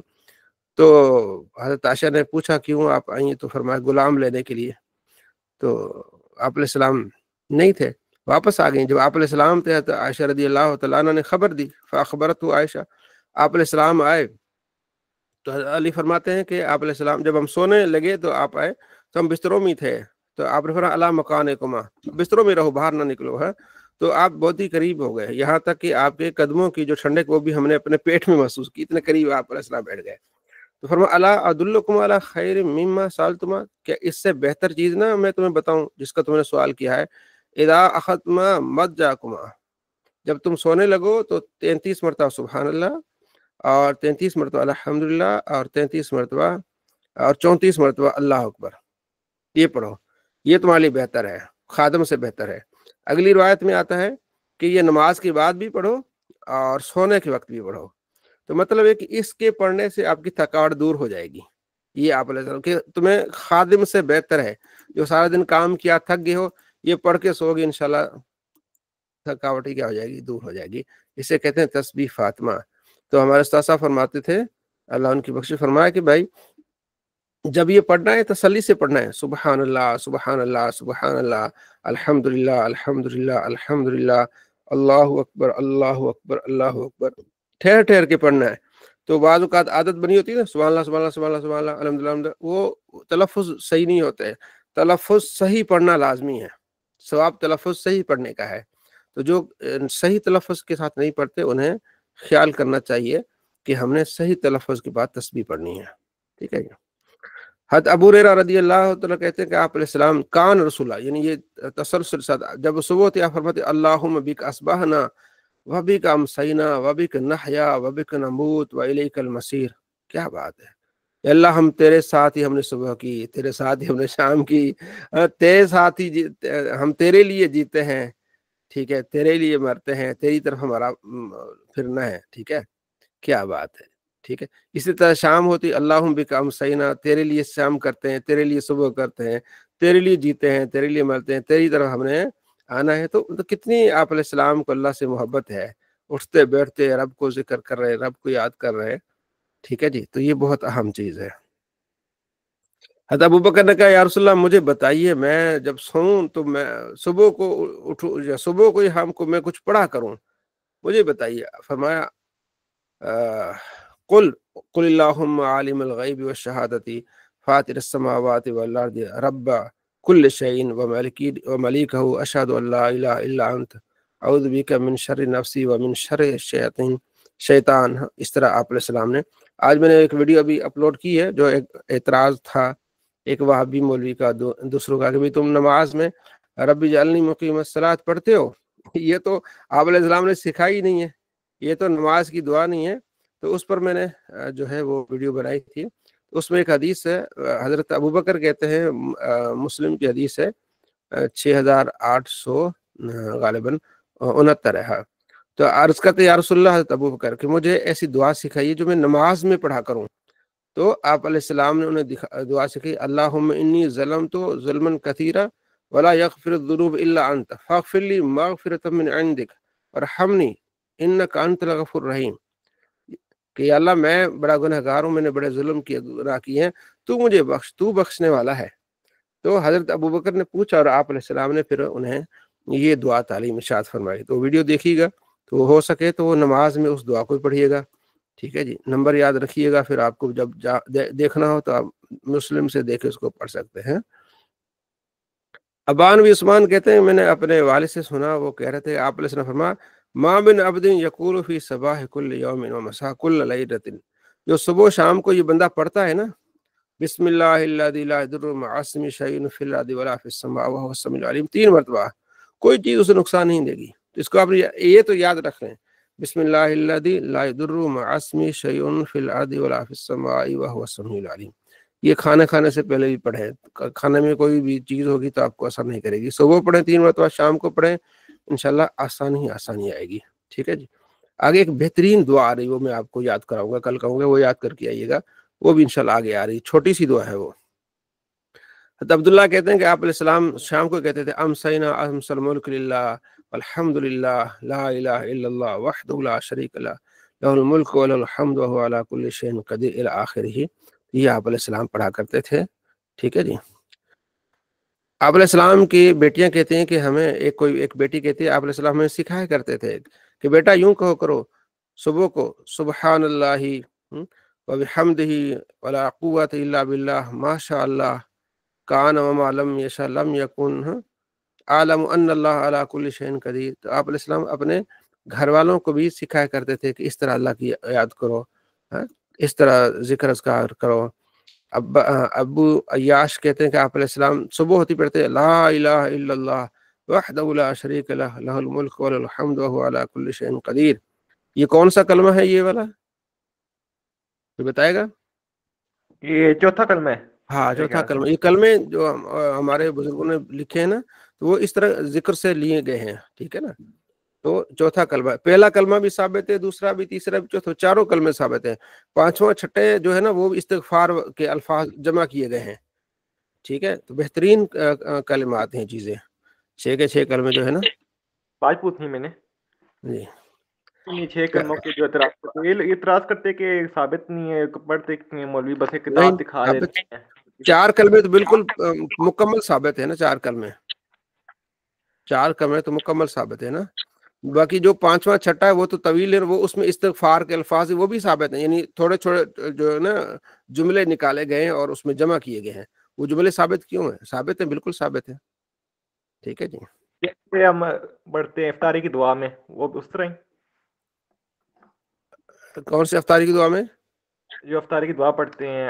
تو حضرت عائشہ نے پوچھا کیوں آپ آئیں، تو فرمایا غلام لینے کے لیے، تو آپ علیہ السلام نہیں تھے، واپس آ گئیں۔ جب آپ علیہ السلام تھے تو عائشہ رضی اللہ تعالیٰ عنہ نے خبر دی، فاخبرت عائشہ، آپ علیہ السلام آئے تو علی فرماتے ہیں کہ آپ علیہ السلام جب ہم سونے لگے تو آپ آئے تو ہم بستروں میں تھے، تو آپ نے فرمایا الا مکانکما، بستروں میں رہو، باہر نہ نکلو، ہے، تو آپ بہت ہی قریب ہو گئے، یہاں تک کہ آپ کے قدموں کی جو ٹھنڈک وہ بھی ہم نے اپنے پیٹ میں محسوس کی، اتنے قریب آپ علیہ السلام بیٹھ گئے۔ تو فرمایا الا ادلکم علی خیر مما سالتما، کیا اس سے بہتر چیز نہ میں تمہیں بتاؤں جس کا تم نے سوال کیا ہے، اذا اخذتما مضجعکما، جب تم سونے لگو تو 33 مرتبہ سبحان اللہ، اور 33 مرتبہ الحمدللہ، اور 33 مرتبہ اور 34 مرتبہ اللہ اکبر، یہ پڑھو، یہ تمہارے لیے بہتر ہے، خادم سے بہتر ہے۔ اگلی روایت میں آتا ہے کہ یہ نماز کے بعد بھی پڑھو اور سونے کے وقت بھی پڑھو، تو مطلب ہے کہ اس کے پڑھنے سے آپ کی تھکاوٹ دور ہو جائے گی، یہ آپ علیہ السلام کہ تمہیں خادم سے بہتر ہے، جو سارا دن کام کیا تھک گئے ہو، یہ پڑھ کے سو گے انشاءاللہ تھکاوٹ ہی کیا ہو جائے گی، دور ہو جائے گی، اسے کہتے ہیں تسبیح فاطمہ۔ تو ہمارے استاد صاحب فرماتے تھے، اللہ ان کی بخش فرمایا کہ بھائی جب یہ پڑھنا ہے تسلی سے پڑھنا ہے، سبحان اللہ سبحان اللہ سبحان اللہ، الحمدللہ الحمدللہ الحمدللہ، اللہ اکبر اللہ اکبر اللہ اکبر، ٹھہر ٹھہر کے پڑھنا ہے۔ تو بعض اوقات عادت بنی ہوتی ہے نا، سبحان اللہ سبحان اللہ سبحان اللہ سبحان اللہ الحمدللہ، وہ تلفظ صحیح نہیں ہوتے، تلفظ صحیح پڑھنا لازمی ہے، ثواب تلفظ صحیح پڑھنے کا ہے، تو جو صحیح تلفظ کے ساتھ نہیں پڑھتے انہیں خیال کرنا چاہیے کہ ہم نے صحیح تلفظ کے بعد تسبیح پڑھنی ہے، ٹھیک ہے۔ حضرت ابو ہریرہ رضی اللہ تعالیٰ کہتے ہیں کہ آپ علیہ السلام کان رسولہ، یعنی یہ تسلسل ساتھ جب صبح ہوتی آپ فرماتے اللہم بک اصبحنا وبک امسینا وبک نحیا وبک نموت والیک المصیر. کیا بات ہے، اے اللہ ہم تیرے ساتھ ہی ہم نے صبح کی، تیرے ساتھ ہی ہم نے شام کی، تیرے ساتھ ہی ہم تیرے لیے جیتے ہیں، ٹھیک ہے، تیرے لیے مرتے ہیں، تیری طرف ہمارا پھرنا ہے، ٹھیک ہے. کیا بات ہے، ٹھیک ہے. اسی طرح شام ہوتی اللہم بک امسینا، تیرے لیے شام کرتے ہیں، تیرے لیے صبح کرتے ہیں، تیرے لیے جیتے ہیں، تیرے لیے مرتے ہیں، تیری طرف ہم نے آنا ہے. تو کتنی آپ علیہ السلام کو اللہ سے محبت ہے، اٹھتے بیٹھتے رب کو ذکر کر رہے، رب کو یاد کر رہے، ٹھیک ہے جی. تو یہ بہت اہم چیز ہے. حضرت ابو بکر نے کہا یا رسول اللہ مجھے بتائیے، میں جب سوؤں تو میں صبح کو اٹھوں یا صبح کو ہم کو میں کچھ پڑھا کروں، مجھے بتائیے. فرمایا قل اللہم عالم الغیب والشہادۃ فاطر السماوات والارض رب کل شیء وملیکہ اشہد ان لا الہ الا انت اعوذ بک من شر نفسی ومن شر شیطان. اس طرح آپ علیہ السلام نے، آج میں نے ایک ویڈیو ابھی اپلوڈ کی ہے جو ایک اعتراض تھا ایک وہابی مولوی کا دوسروں کا کہ بھی تم نماز میں رب اجعلنی مقیم الصلاۃ پڑھتے ہو، یہ تو آپ علیہ السلام نے سکھائی نہیں ہے، یہ تو نماز کی دعا نہیں ہے. تو اس پر میں نے جو ہے وہ ویڈیو بنائی تھی. اس میں ایک حدیث ہے، حضرت ابوبکر کہتے ہیں، مسلم کی حدیث ہے 6800 غالباً 69 ہے. تو عرض کرتے یا رسول اللہ حضرت ابوبکر کہ مجھے ایسی دعا سکھائیے جو میں نماز میں پڑھا کروں. تو آپ علیہ السلام نے انہیں دعا سکھائی اللہم انی ظلمت ظلما کثیرا ولا یغفر الذنوب الا انت فاغفر لی مغفرۃ من عندک وارحمنی انک انت الغفور الرحیم. کہ اللہ میں بڑا گنہگار ہوں، میں نے بڑے ظلم کیے، گناہ کیے ہیں، تو مجھے بخش، تو بخشنے والا ہے. تو حضرت ابوبکر نے پوچھا اور آپ علیہ السلام نے پھر انہیں یہ دعا تعلیم ارشاد فرمائی. تو ویڈیو دیکھیے گا، تو ہو سکے تو وہ نماز میں اس دعا کو پڑھیے گا، ٹھیک ہے جی. نمبر یاد رکھیے گا، پھر آپ کو جب دیکھنا ہو تو آپ مسلم سے دیکھ کے اس کو پڑھ سکتے ہیں. ابان بھی عثمان کہتے ہیں میں نے اپنے والد سے سنا، وہ کہہ رہے تھے آپ علیہ السلام فرما ما من عبد یقول فی صباح کل یوم و مساء کل لیلۃ، جو صبح و شام کو یہ بندہ پڑھتا ہے نا بسم اللہ الذی لا یضر مع اسمہ شیء فی الارض ولا فی السماء وهو السمیع العلیم 3 مرتبہ، کوئی چیز اسے نقصان نہیں دے گی. تو اس کو آپ یہ تو یاد رکھ لیں، بسم اللہ الذی لا یضر مع اسمہ شیء فی الارض ولا فی السماء وهو السمیع العلیم. یہ کھانا کھانے سے پہلے بھی پڑھیں، کھانے میں کوئی بھی چیز ہوگی تو آپ کو اثر نہیں کرے گی. صبح پڑھیں 3 مرتبہ، شام کو پڑھیں، انشاءاللہ آسانی آئے گی، ٹھیک ہے جی. آگے ایک بہترین دعا آ رہی ہے، وہ میں آپ کو یاد کراؤں گا، کل کہوں گا وہ یاد کر کے آئیے گا، وہ بھی انشاءاللہ آگے آ رہی ہے، چھوٹی سی دعا ہے وہ. عبداللہ کہتے ہیں کہ آپ علیہ السلام شام کو کہتے تھے امسینا امس الملک للہ والحمد للہ لا الہ الا اللہ وحدہ لا شریک لہ لہ الملک ولہ الحمد وہو علی کل شیء قدیر الی آخرہ. یہ آپ علیہ السلام پڑھا کرتے تھے، ٹھیک ہے جی. آپ علیہ السلام کی بیٹیاں کہتے ہیں کہ ہمیں ایک بیٹی کہتی ہے آپ علیہ السلام ہمیں سکھایا کرتے تھے کہ بیٹا یوں کہو کرو صبح کو سبحان اللہ وبحمدہ ولا قوت الا باللہ ما شاء اللہ کان وما لم یشاء لم یکن عالم ان اللہ علی کل شیء قدیر. تو آپ علیہ السلام اپنے گھر والوں کو بھی سکھایا کرتے تھے کہ اس طرح اللہ کی یاد کرو، اس طرح ذکر اذکار کرو. ابو عیاش کہتے ہیں کہ آپ علیہ السلام صبح ہوتی پڑھتے لا الہ الا اللہ وحدہ لا شریک لہ لہ الملک ولہ الحمد وہو علی کل شیء قدیر. یہ کون سا کلمہ ہے یہ والا، کوئی بتائے گا؟ یہ چوتھا کلمہ ہے. ہاں چوتھا کلمہ. یہ کلمے جو ہمارے بزرگوں نے لکھے ہیں نا تو وہ اس طرح ذکر سے لیے گئے ہیں، ٹھیک ہے نا. تو چوتھا کلمہ، پہلا کلمہ بھی ثابت ہے، دوسرا بھی، تیسرا بھی، چوتھا، چاروں کلمے ثابت ہیں. پانچواں چھٹے جو ہے نا وہ استغفار کے الفاظ جمع کیے گئے ہیں، ٹھیک ہے. تو بہترین کلمات ہیں چیزیں، 6 کے 6 کلمے جو ہے نا. 5 پوچھنی میں نے جی 6 کلموں کے جو اعتراض کرتے کہ ثابت نہیں ہے، پڑھتے کتنے ہیں مولوی، بس ایک نہیں، کتاب دکھا دیتے ہیں. 4 کلمے تو بالکل مکمل ثابت ہے نا، 4 کلمے تو مکمل ثابت ہے نا. باقی جو 5واں چھٹا ہے وہ تو طویل ہے، وہ اس میں استغفار کے الفاظ وہ بھی ثابت ہیں، یعنی تھوڑے تھوڑے جو ہے نا جملے نکالے گئے ہیں اور اس میں جمع کیے گئے ہیں. وہ جملے ثابت کیوں ہیں؟ ثابت ہیں، بالکل ثابت ہیں، ٹھیک ہے جی. جیسے ہم پڑھتے ہیں افطاری کی دعا میں، وہ اس طرح ہی کون سے افطاری کی دعا میں؟ جو افطاری کی دعا پڑھتے ہیں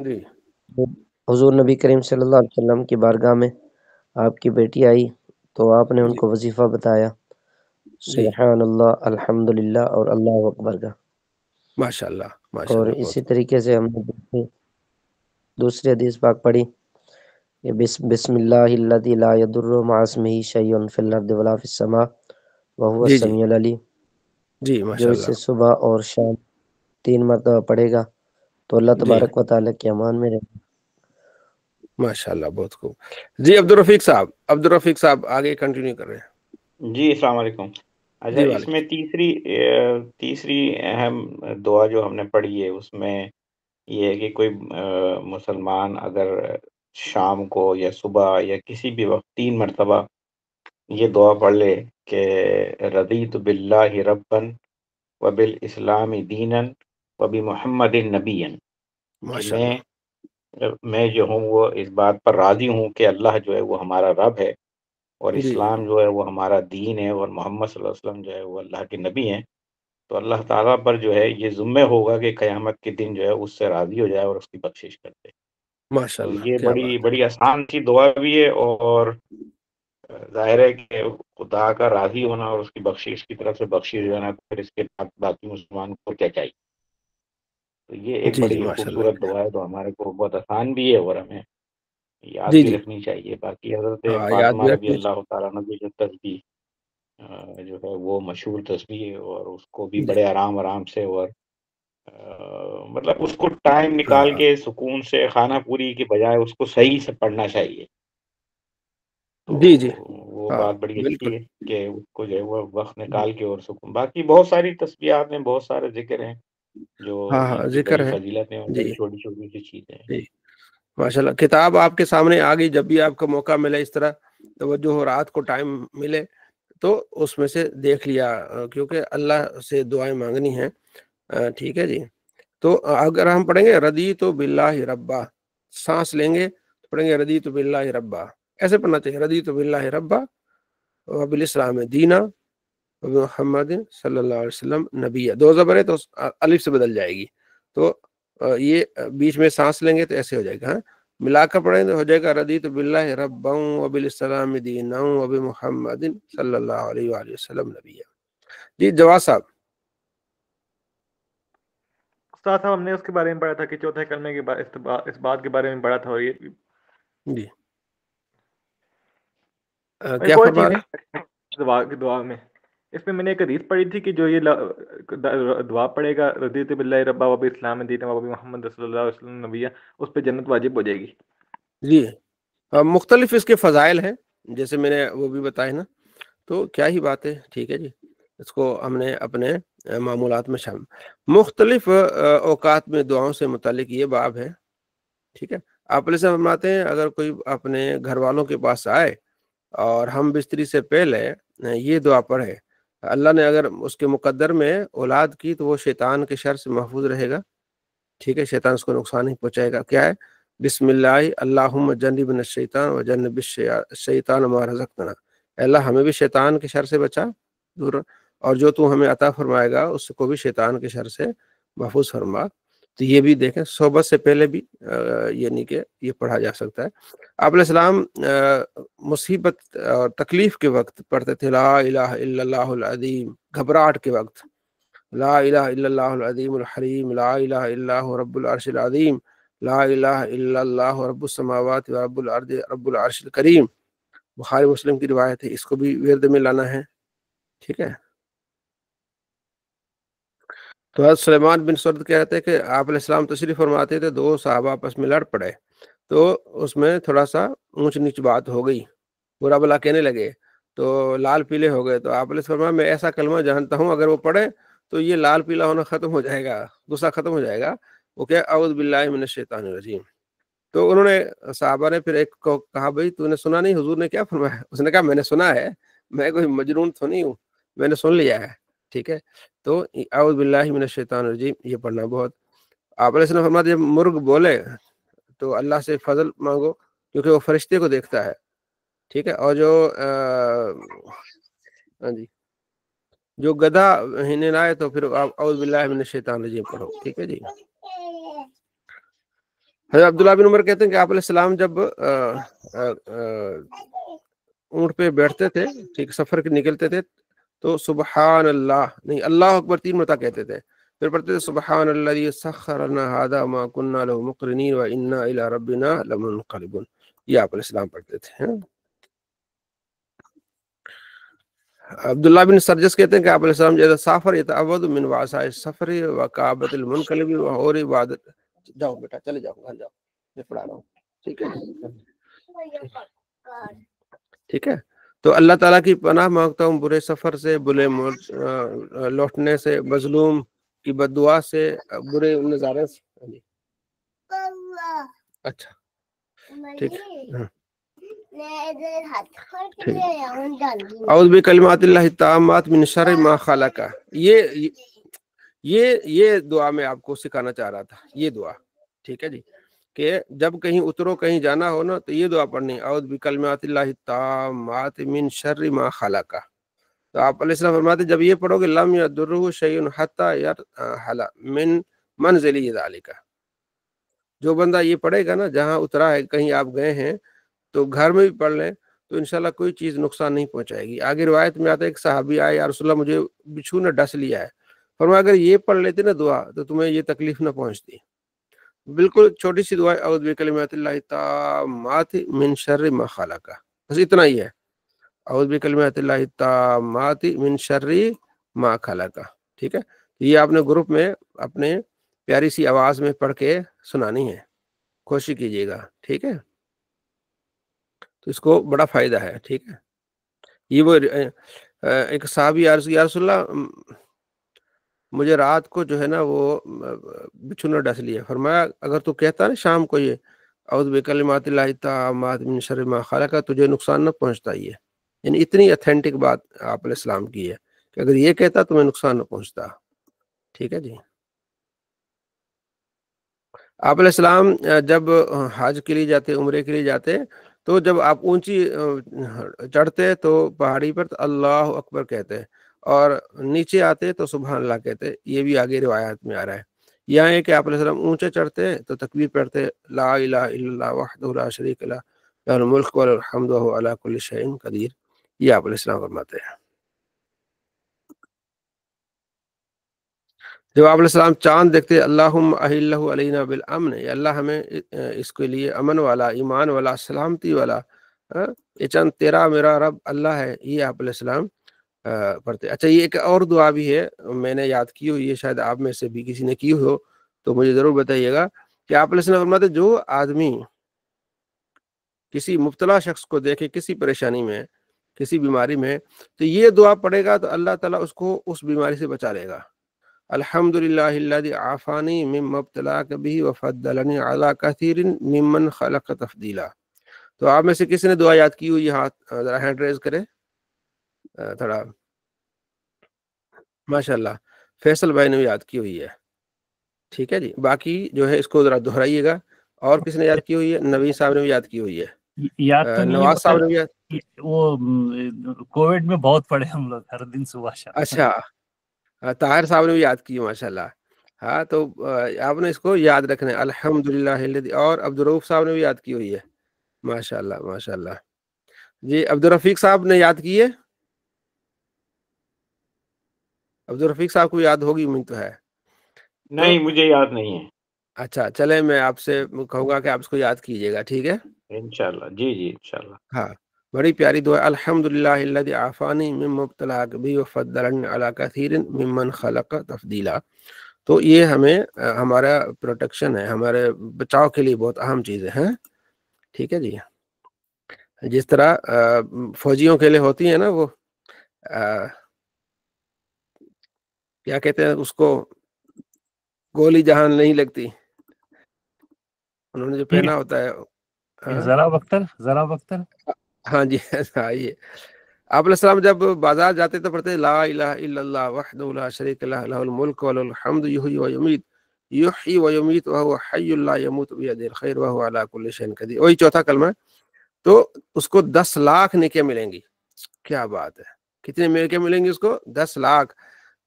جی حضور نبی کریم صلی اللہ علیہ وسلم کی بارگاہ میں آپ کی بیٹی آئی تو آپ نے ان جی کو وظیفہ بتایا جی سبحان اللہ الحمدللہ اور اللہ اکبر کا، ماشاء اللہ اور بہت اسی طریقے سے ہم نے دوسری حدیث پاک پڑھی کہ بسم اللہ الذی لا یضر مع اسمہ شیء فی الارض ولا فی السماء وهو جی جی السمیع العلیم، جی جو ماشاء اسے اللہ صبح اور شام 3 مرتبہ پڑھے گا تو اللہ جی تبارک و تعالیٰ کے امان میں رہے گا۔ ماشاء اللہ بہت خوب. جی عبدالرفیق صاحب آگے کنٹینیو کر رہے ہیں. جی السلام علیکم. اچھا جی اس میں وعلیکم. تیسری اہم دعا جو ہم نے پڑھی ہے اس میں یہ ہے کہ کوئی مسلمان اگر شام کو یا صبح یا کسی بھی وقت 3 مرتبہ یہ دعا پڑھ لے کہ رضیت باللہ ربن وبالاسلام دینا وبمحمد نبیا، کہ ماشاء اللہ. میں جو ہوں وہ اس بات پر راضی ہوں کہ اللہ جو ہے وہ ہمارا رب ہے اور جی اسلام جو ہے وہ ہمارا دین ہے اور محمد صلی اللہ علیہ وسلم جو ہے وہ اللہ کے نبی ہیں، تو اللہ تعالیٰ پر جو ہے یہ ذمہ ہوگا کہ قیامت کے دن جو ہے اس سے راضی ہو جائے اور اس کی بخشش کر دے. ماشاء تو اللہ یہ کیا بڑی بات بڑی آسان سی دعا بھی ہے، اور ظاہر ہے کہ خدا کا راضی ہونا اور اس کی بخشش کی طرف سے بخشش ہونا، پھر اس کے بعد باقی مسلمان کو کیا چاہیے. تو یہ ہے. ایک جی جی بڑی ماشاء اللہ. خوبصورت دعا ہے تو ہمارے کو بہت آسان بھی ہے اور ہمیں یاد جی بھی جی رکھنی چاہیے. باقی حضرت ہاں یاد فاطمہ بھی رضی رکھنی چاہیے. اللہ تعالیٰ عنہ کی جو تسبیح جو ہے وہ مشہور تسبیح ہے، اور اس کو بھی جی بڑے آرام سے اور مطلب اس کو ٹائم نکال ہاں کے سکون سے خانہ پوری کی بجائے اس کو صحیح سے پڑھنا چاہیے. تو جی جی وہ ہاں بات بڑی بالکل. اچھی ہے کہ اس کو جو ہے وہ وقت نکال کے اور سکون. باقی بہت ساری تسبیحات ہیں، بہت سارے ذکر ہیں جو ہاں ہاں جن کی ذکر بڑی ہے. فضیلت ہیں اور جی بڑی چھوٹی چھوٹی سی چیزیں ہیں. جی ماشاء اللہ. کتاب آپ کے سامنے آ گئی، جب بھی آپ کو موقع ملے اس طرح توجہ ہو، رات کو ٹائم ملے تو اس میں سے دیکھ لیا، کیونکہ اللہ سے دعائیں مانگنی ہیں. ٹھیک ہے جی. تو اگر ہم پڑھیں گے ردیت باللہ ربا، سانس لیں گے تو پڑھیں گے ردیت باللہ ربا، ایسے پڑھنا چاہیے ردیت باللہ ربا وبالاسلام دینا محمد صلی اللہ علیہ وسلم نبی. 2 زبر ہے تو الف سے بدل جائے گی، تو یہ بیچ میں سانس لیں گے تو ایسے ہو جائے گا. ہاں ملا کر پڑھیں تو ہو جائے گا ردیت باللہ ربا وبالاسلام دینا وبمحمد صلی اللہ علیہ وآلہ وسلم نبی. جی جواز صاحب. استاد صاحب ہم نے اس کے بارے میں پڑھا تھا کہ چوتھے کلمے کے بعد اس بات کے بارے میں پڑھا تھا، اور یہ جی ایک کیا اور فرما چیز رہے ہے دعا میں، اس میں نے ایک حدیث پڑھی تھی کہ جو یہ دعا پڑھے گا رضیت باللہ ربا وبالاسلام دینا وبمحمد صلی اللہ علیہ وسلم نبی، اس پہ جنت واجب ہو جائے گی. جی مختلف اس کے فضائل ہیں جیسے میں نے وہ بھی بتائے نا، تو کیا ہی بات ہے. ٹھیک ہے جی. اس کو ہم نے اپنے معمولات میں شامل مختلف اوقات میں دعاؤں سے متعلق یہ باب ہے. ٹھیک ہے. آپ علیہ السلام فرماتے ہیں اگر کوئی اپنے گھر والوں کے پاس آئے اور ہم بستری سے پہلے یہ دعا پڑھے، اللہ نے اگر اس کے مقدر میں اولاد کی تو وہ شیطان کے شر سے محفوظ رہے گا. ٹھیک ہے. شیطان اس کو نقصان نہیں پہنچائے گا. کیا ہے؟ بسم اللہ اللہم جنبنا الشیطان وجنب الشیطان ما رزقتنا. اللہ ہمیں بھی شیطان کے شر سے بچا دور، اور جو تو ہمیں عطا فرمائے گا اس کو بھی شیطان کے شر سے محفوظ فرما. تو یہ بھی دیکھیں صحبت سے پہلے بھی یعنی کہ یہ پڑھا جا سکتا ہے. آپ علیہ السلام مصیبت اور تکلیف کے وقت پڑھتے تھے لا الہ الا اللہ العظیم، گھبراہٹ کے وقت لا الہ الا اللہ العظیم الحلیم، لا الہ الا هو رب العرش العظیم، لا الہ الا اللہ رب السماوات و رب الارض رب العرش الکریم. بخاری مسلم کی روایت ہے، اس کو بھی ورد میں لانا ہے. ٹھیک ہے. تو حضرت سلیمان بن سرد کہتے ہیں کہ آپ علیہ السلام تشریف فرماتے تھے، 2 صحابہ آپس میں لڑ پڑے تو اس میں تھوڑا سا اونچ نیچ بات ہو گئی، برا بلا کہنے لگے تو لال پیلے ہو گئے. تو آپ علیہ السلام میں ایسا کلمہ جانتا ہوں اگر وہ پڑھے تو یہ لال پیلا ہونا ختم ہو جائے گا، غصہ ختم ہو جائے گا. وہ کیا اعوذ باللہ من الشیطان الرجیم. تو انہوں نے صحابہ نے پھر ایک کو کہا بھائی تو نے سنا نہیں حضور نے کیا فرمایا؟ اس نے کہا میں نے سنا ہے، میں کوئی مجنون تو نہیں ہوں، میں نے سن لیا ہے. ٹھیک ہے. تو اعوذ باللہ من الشیطان الرجیم یہ پڑھنا بہت. آپ علیہ السلام فرماتے جب مرغ بولے تو اللہ سے فضل مانگو کیونکہ وہ فرشتے کو دیکھتا ہے. ٹھیک ہے. اور جو ہاں جی جو گدھا ہنن آئے تو پھر آپ اعوذ باللہ من الشیطان الرجیم پڑھو. ٹھیک ہے جی. حضرت عبداللہ بن عمر کہتے ہیں کہ آپ علیہ السلام جب اونٹ پہ بیٹھتے تھے، ٹھیک سفر کے نکلتے تھے، تو سبحان اللہ نہیں اللہ اکبر 3 مرتبہ کہتے تھے، پھر پڑھتے تھے سبحان الذی سخر لنا هذا ما كنا له مقرنین وانا الى ربنا لمنقلبون، یہ آپ علیہ السلام پڑھتے تھے۔ عبداللہ بن سرجس کہتے ہیں کہ آپ علیہ السلام جیسا سافر یتعوذ من وعثاء السفر وکعبۃ المنقلب اور عبادت۔ جاؤ بیٹا چلے جاؤ گھر جاؤ، میں پڑھا رہا ہوں، ٹھیک ہے ٹھیک ہے۔ تو اللہ تعالیٰ کی پناہ مانگتا ہوں برے سفر سے، برے لوٹنے سے، مظلوم کی بد دعا سے، برے نظارے سے۔ اچھا ٹھیک ہے، اعوذ بکلمات اللہ التامات من شر ما خلق، یہ دعا میں آپ کو سکھانا چاہ رہا تھا، یہ دعا ٹھیک ہے جی، کہ جب کہیں اترو کہیں جانا ہو نا تو یہ دعا پڑھنی، اعوذ بکلمات اللہ التامات من شر ما خلق۔ تو آپ علیہ السلام فرماتے جب یہ پڑھو گے لم یضرہ شیء حتی یرحل من منزلہ ذلک، جو بندہ یہ پڑھے گا نا جہاں اترا ہے، کہیں آپ گئے ہیں تو گھر میں بھی پڑھ لیں تو انشاءاللہ کوئی چیز نقصان نہیں پہنچائے گی۔ آگے روایت میں آتا ہے ایک صحابی آئے، یا رسول اللہ مجھے بچھو نے ڈس لیا ہے، فرمایا اگر یہ پڑھ لیتے نا دعا تو تمہیں یہ تکلیف نہ پہنچتی۔ بالکل چھوٹی سی دعا، اعوذ بکلمات اللہ التامات من شر ما خلق، بس اتنا ہی ہے، اعوذ بکلمات اللہ التامات من شر ما خلق، ٹھیک ہے۔ یہ آپ نے گروپ میں اپنے پیاری سی آواز میں پڑھ کے سنانی ہے، کوشش کیجیے گا، ٹھیک ہے، تو اس کو بڑا فائدہ ہے، ٹھیک ہے۔ یہ وہ ایک صحابی عرض یا رسول اللہ مجھے رات کو جو ہے نا وہ بچھو نے ڈس لیا، فرمایا اگر تو کہتا نا شام کو یہ اعوذ بکلمات اللہ التامات من شر ما خلق تجھے نقصان نہ پہنچتا، یہ یعنی اتنی اتھینٹک بات آپ علیہ السلام کی ہے کہ اگر یہ کہتا تمہیں نقصان نہ پہنچتا، ٹھیک ہے جی۔ آپ علیہ السلام جب حج کے لیے جاتے، عمرے کے لیے جاتے، تو جب آپ اونچی چڑھتے تو پہاڑی پر تو اللہ اکبر کہتے، اور نیچے آتے تو سبحان اللہ کہتے، یہ بھی آگے روایات میں آ رہا ہے۔ یہاں ہے کہ آپ علیہ السلام اونچے چڑھتے تو تکبیر پڑھتے لا الہ الا اللہ وحدہ لا شریک لہ لہ الملک ولہ الحمد وہو علی کل شیء قدیر، یہ آپ علیہ السلام فرماتے ہیں۔ جب آپ علیہ السلام چاند دیکھتے اللہم اہلہ علینا بالامن، یا اللہ ہمیں اس کے لیے امن والا، ایمان والا، سلامتی والا، یہ چند تیرا میرا رب اللہ ہے، یہ آپ علیہ السلام پڑھتے۔ اچھا یہ ایک اور دعا بھی ہے میں نے یاد کی ہوئی ہے، شاید آپ میں سے بھی کسی نے کی ہو تو مجھے ضرور بتائیے گا، کہ آپ علیہ السلام فرماتے جو آدمی کسی مبتلا شخص کو دیکھے کسی پریشانی میں، کسی بیماری میں، تو یہ دعا پڑھے گا تو اللہ تعالیٰ اس کو اس بیماری سے بچا لے گا۔ الحمدللہ الذی عافانی مما ابتلاک بہ وفضلنی علی کثیر ممن خلق تفضیلا۔ تو آپ میں سے کسی نے دعا یاد کی ہوئی، ہاتھ ذرا ہینڈ ریز کرے تھوڑا، ماشاءاللہ فیصل بھائی نے بھی یاد کی ہوئی ہے، ٹھیک ہے جی۔ باقی جو ہے اس کو ذرا دہرائیے گا، اور کس نے یاد کی ہوئی ہے؟ نبی صاحب نے بھی یاد کی ہوئی ہے، یاد تو نہیں، نواز صاحب نے بھی یاد، وہ کووڈ میں بہت پڑھے ہم لوگ ہر دن صبح شام۔ اچھا طاہر صاحب نے بھی یاد کی ماشاءاللہ، ہاں تو آپ نے اس کو یاد رکھنا ہے الحمدللہ الذی، اور عبدالرؤف صاحب نے بھی یاد کی ہوئی ہے، ماشاءاللہ ماشاءاللہ جی۔ عبدالرفیق صاحب نے یاد کی ہے؟ عبدالرفیق صاحب کو یاد ہوگی، امید تو ہے۔ نہیں مجھے یاد نہیں ہے۔ اچھا چلے میں آپ سے کہوں گا کہ آپ اس کو یاد کیجیے گا، ٹھیک ہے انشاءاللہ، جی جی انشاءاللہ۔ ہاں بڑی پیاری دعا، الحمدللہ الذی عافانی مما ابتلاک بہ وفضلنی علی کثیر ممن خلق تفضیلا۔ تو یہ ہمیں ہمارا پروٹیکشن ہے، ہمارے بچاؤ کے لیے بہت اہم چیزیں ہیں، ٹھیک ہے جی۔ جس طرح فوجیوں کے لیے ہوتی ہیں نا وہ کیا کہتے ہیں اس کو، گولی جہاں نہیں لگتی، انہوں نے جو پہنا ہوتا ہے ذرا اختر ہاں جی آئیے۔ آپ علیہ السلام جب بازار جاتے تو پڑھتے لا الہ الا اللہ وحدہ لا شریک لہ لہ الملک ولہ الحمد یحیی و یمیت وہو حی لا یموت بیدہ الخیر وہو علی کل شیء قدیر، وہی چوتھا کلمہ ہے۔ تو اس کو 10 لاکھ نیکیاں ملیں گی، کیا بات ہے، کتنے نیکیاں ملیں گی اس کو؟ 10 لاکھ،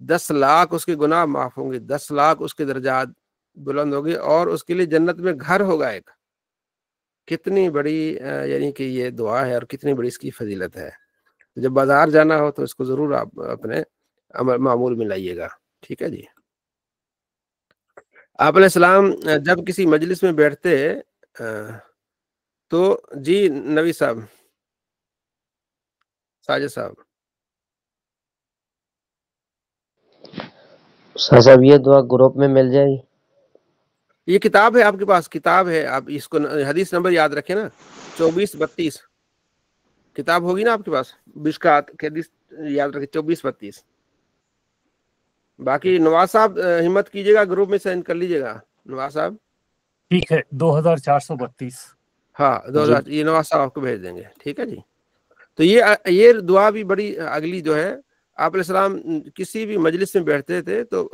10 لاکھ اس کے گناہ معاف ہوں گے، 10 لاکھ اس کے درجات بلند ہوگی اور اس کے لیے جنت میں گھر ہوگا ایک. کتنی بڑی یعنی کہ یہ دعا ہے اور کتنی بڑی اس کی فضیلت ہے. جب بازار جانا ہو تو اس کو ضرور آپ اپنے معمول میں لائیے گا. ٹھیک ہے جی. آپ علیہ السلام جب کسی مجلس میں بیٹھتے تو جی نبی صاحب ساجد صاحب صاحب یہ دعا گروپ میں مل جائے گی؟ یہ کتاب ہے آپ کے پاس, کتاب ہے, آپ اس کو حدیث نمبر یاد رکھیں نا, 2432 کتاب ہوگی نا آپ کے پاس, مشکات کی حدیث یاد رکھیں 2432. باقی نواز صاحب ہمت کیجیے گا, گروپ میں سینڈ کر لیجیے گا نواز صاحب. ٹھیک ہے 2432. ہاں 2000 یہ نواز صاحب آپ کو بھیج دیں گے. ٹھیک ہے جی. تو یہ دعا بھی بڑی اگلی جو ہے, آپ علیہ السلام کسی بھی مجلس میں بیٹھتے تھے تو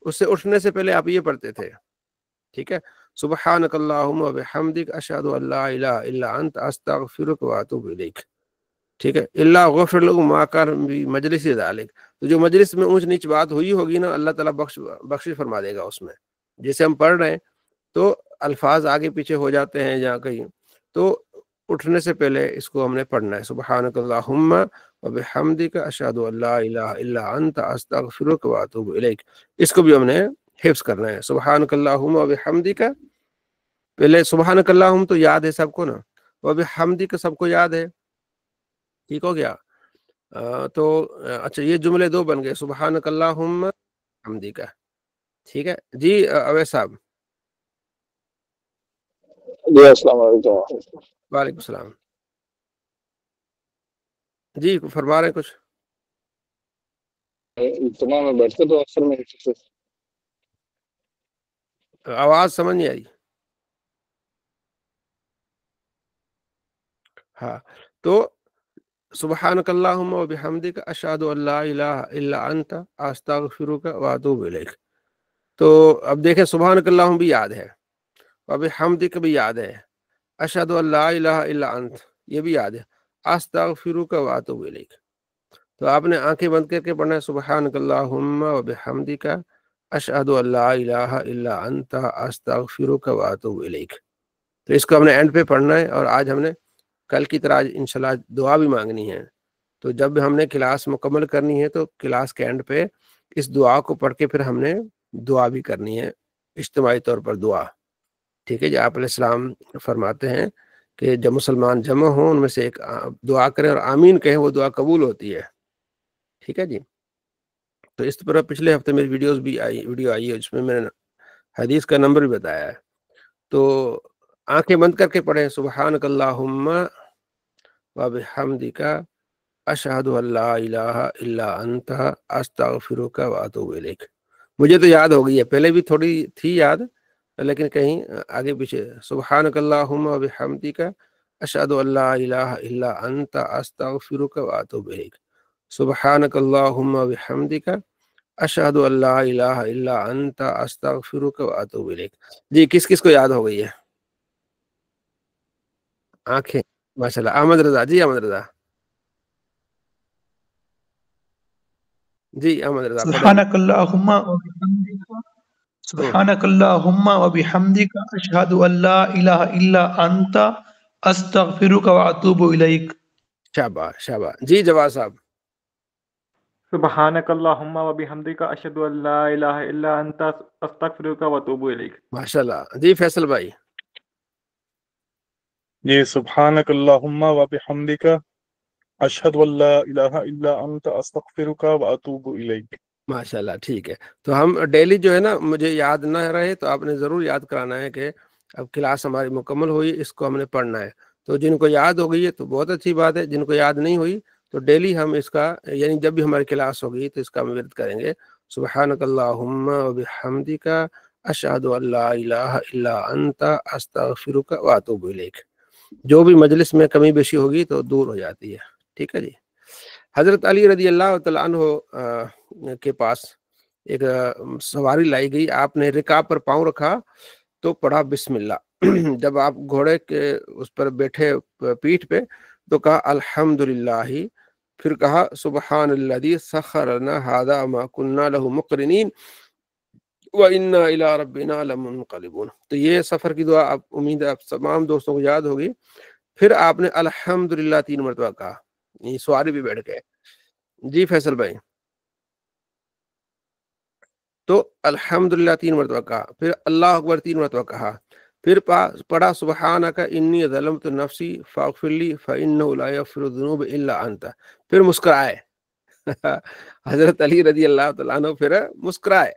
اس سے اٹھنے سے پہلے آپ یہ پڑھتے تھے. ٹھیک ہے, سبحانک اللہم و بحمدک اشہد ان لا الہ الا انت استغفرک و اتوب الیک. ٹھیک ہے, اللہ غفر لکم ما کان فی مجلس ذلک. تو جو مجلس میں اونچ نیچ بات ہوئی ہوگی نا, اللہ تعالیٰ بخش فرما دے گا اس میں. جیسے ہم پڑھ رہے ہیں تو الفاظ آگے پیچھے ہو جاتے ہیں یا کہیں, تو اٹھنے سے پہلے اس کو ہم نے پڑھنا ہے, سبحانک اللہم و بحمدک اشہد ان لا الہ الا انت استغفرک و اتوب الیک. اس کو بھی ہم نے حفظ کرنا ہے. سبحانک اللہم و بحمدک, پہلے سبحانک اللہم تو یاد ہے سب کو نا, و بحمدک سب کو یاد ہے. ٹھیک ہو گیا. تو اچھا یہ جملے دو بن گئے, سبحانک اللہم حمدک. ٹھیک ہے جی. اویس صاحب جی السلام علیکم. وعلیکم السلام. جی فرما رہے ہیں کچھ. اجتماع میں بیٹھتے تو اکثر میں آواز سمجھ نہیں آئی. ہاں تو سبحانک اللہم و بحمدک اشہد ان لا الہ الا انت استغفرک و اتوب الیک. تو اب دیکھیں سبحانک اللہم بھی یاد ہے, و بحمدک بھی یاد ہے, اشہد ان لا الہ الا انت یہ بھی یاد ہے, استغفرک و اتوب الیک. تو آپ نے آنکھیں بند کر کے پڑھنا ہے, سبحانک اللہم و بحمدک اشہد ان لا الہ الا انت استغفرک و اتوب الیک. تو اس کو ہم نے اینڈ پہ پڑھنا ہے, اور آج ہم نے کل کی طرح انشاءاللہ دعا بھی مانگنی ہے. تو جب ہم نے کلاس مکمل کرنی ہے تو کلاس کے اینڈ پہ اس دعا کو پڑھ کے پھر ہم نے دعا بھی کرنی ہے, اجتماعی طور پر دعا. ٹھیک ہے جی. آپ علیہ السلام فرماتے ہیں کہ جب مسلمان جمع ہوں ان میں سے ایک دعا کریں اور آمین کہیں, وہ دعا قبول ہوتی ہے. ٹھیک ہے جی. تو اس پر پچھلے ہفتے میری ویڈیو آئی ہے, جس میں نے حدیث کا نمبر بھی بتایا ہے. تو آنکھیں بند کر کے پڑھیں, سبحانک اللہم و بحمدک اشہد ان لا الہ الا انت استغفرک و اتوب الیک. مجھے تو یاد ہو گئی ہے, پہلے بھی تھوڑی تھی یاد لیکن کہیں آگے پیچھے. سبحانک اللہم و بحمدک اشہد ان لا الہ الا انت استغفرک و اتوب الیک. سبحانک اللہم و بحمدک اشہد ان لا الہ الا انت استغفرک و اتوب الیک. جی کس کس کو یاد ہو گئی ہے؟ آنکھیں ماشاء اللہ. احمد رضا, جی احمد رضا, جی احمد رضا پڑھیں. سبحانک اللہم و بحمدک سبحانک اللہم و بحمدک اشہد ان لا الہ الا انت استغفرک و اتوب الیک. شاباش شاباش. جی جواز صاحب. سبحانک اللہم و بحمدک اشہد ان لا الہ الا انت استغفرک و اتوب الیک. ماشاء اللہ. جی فیصل بھائی. یہ سبحانک اللہم و بحمدک اشہد ان لا الہ الا انت استغفرک و اتوب الیک. ماشاء اللہ. ٹھیک ہے. تو ہم ڈیلی جو ہے نا, مجھے یاد نہ رہے تو آپ نے ضرور یاد کرانا ہے کہ اب کلاس ہماری مکمل ہوئی, اس کو ہم نے پڑھنا ہے. تو جن کو یاد ہو گئی ہے تو بہت اچھی بات ہے, جن کو یاد نہیں ہوئی تو ڈیلی ہم اس کا, یعنی جب بھی ہماری کلاس ہوگی تو اس کا ہم ورد کریں گے. سبحانک اللہم و بحمدک اشہد ان لا الہ الا انت استغفرک و اتوب الیک. جو بھی مجلس میں کمی بیشی ہوگی تو دور ہو جاتی ہے. ٹھیک ہے جی. حضرت علی رضی اللہ تعالیٰ عنہ کے پاس ایک سواری لائی گئی. آپ نے رکاب پر پاؤں رکھا تو پڑھا بسم اللہ. جب آپ گھوڑے کے اس پر بیٹھے پیٹھ پہ تو کہا الحمدللہ, پھر کہا سبحان الذی سخر لنا ھذا ما كنا له مقرنین. وَإِنَّا إِلَىٰ رَبِّنَا لَمُنقَلِبُونَ۔ تو یہ سفر کی دعا آپ امید ہے آپ تمام دوستوں کو یاد ہوگی۔ پھر آپ نے الحمدللہ 3 مرتبہ کہا، یہ سواری بھی بیٹھ گئے۔ جی فیصل بھائی، تو الحمدللہ 3 مرتبہ کہا، پھر اللہ اکبر 3 مرتبہ کہا، پھر پڑھا سبحانک انی ظلمت نفسی فاغفر لی فانہ لا یغفر الذنوب الا انت، پھر مسکرائے۔ حضرت علی رضی اللہ تعالیٰ عنہ پھر مسکرائے،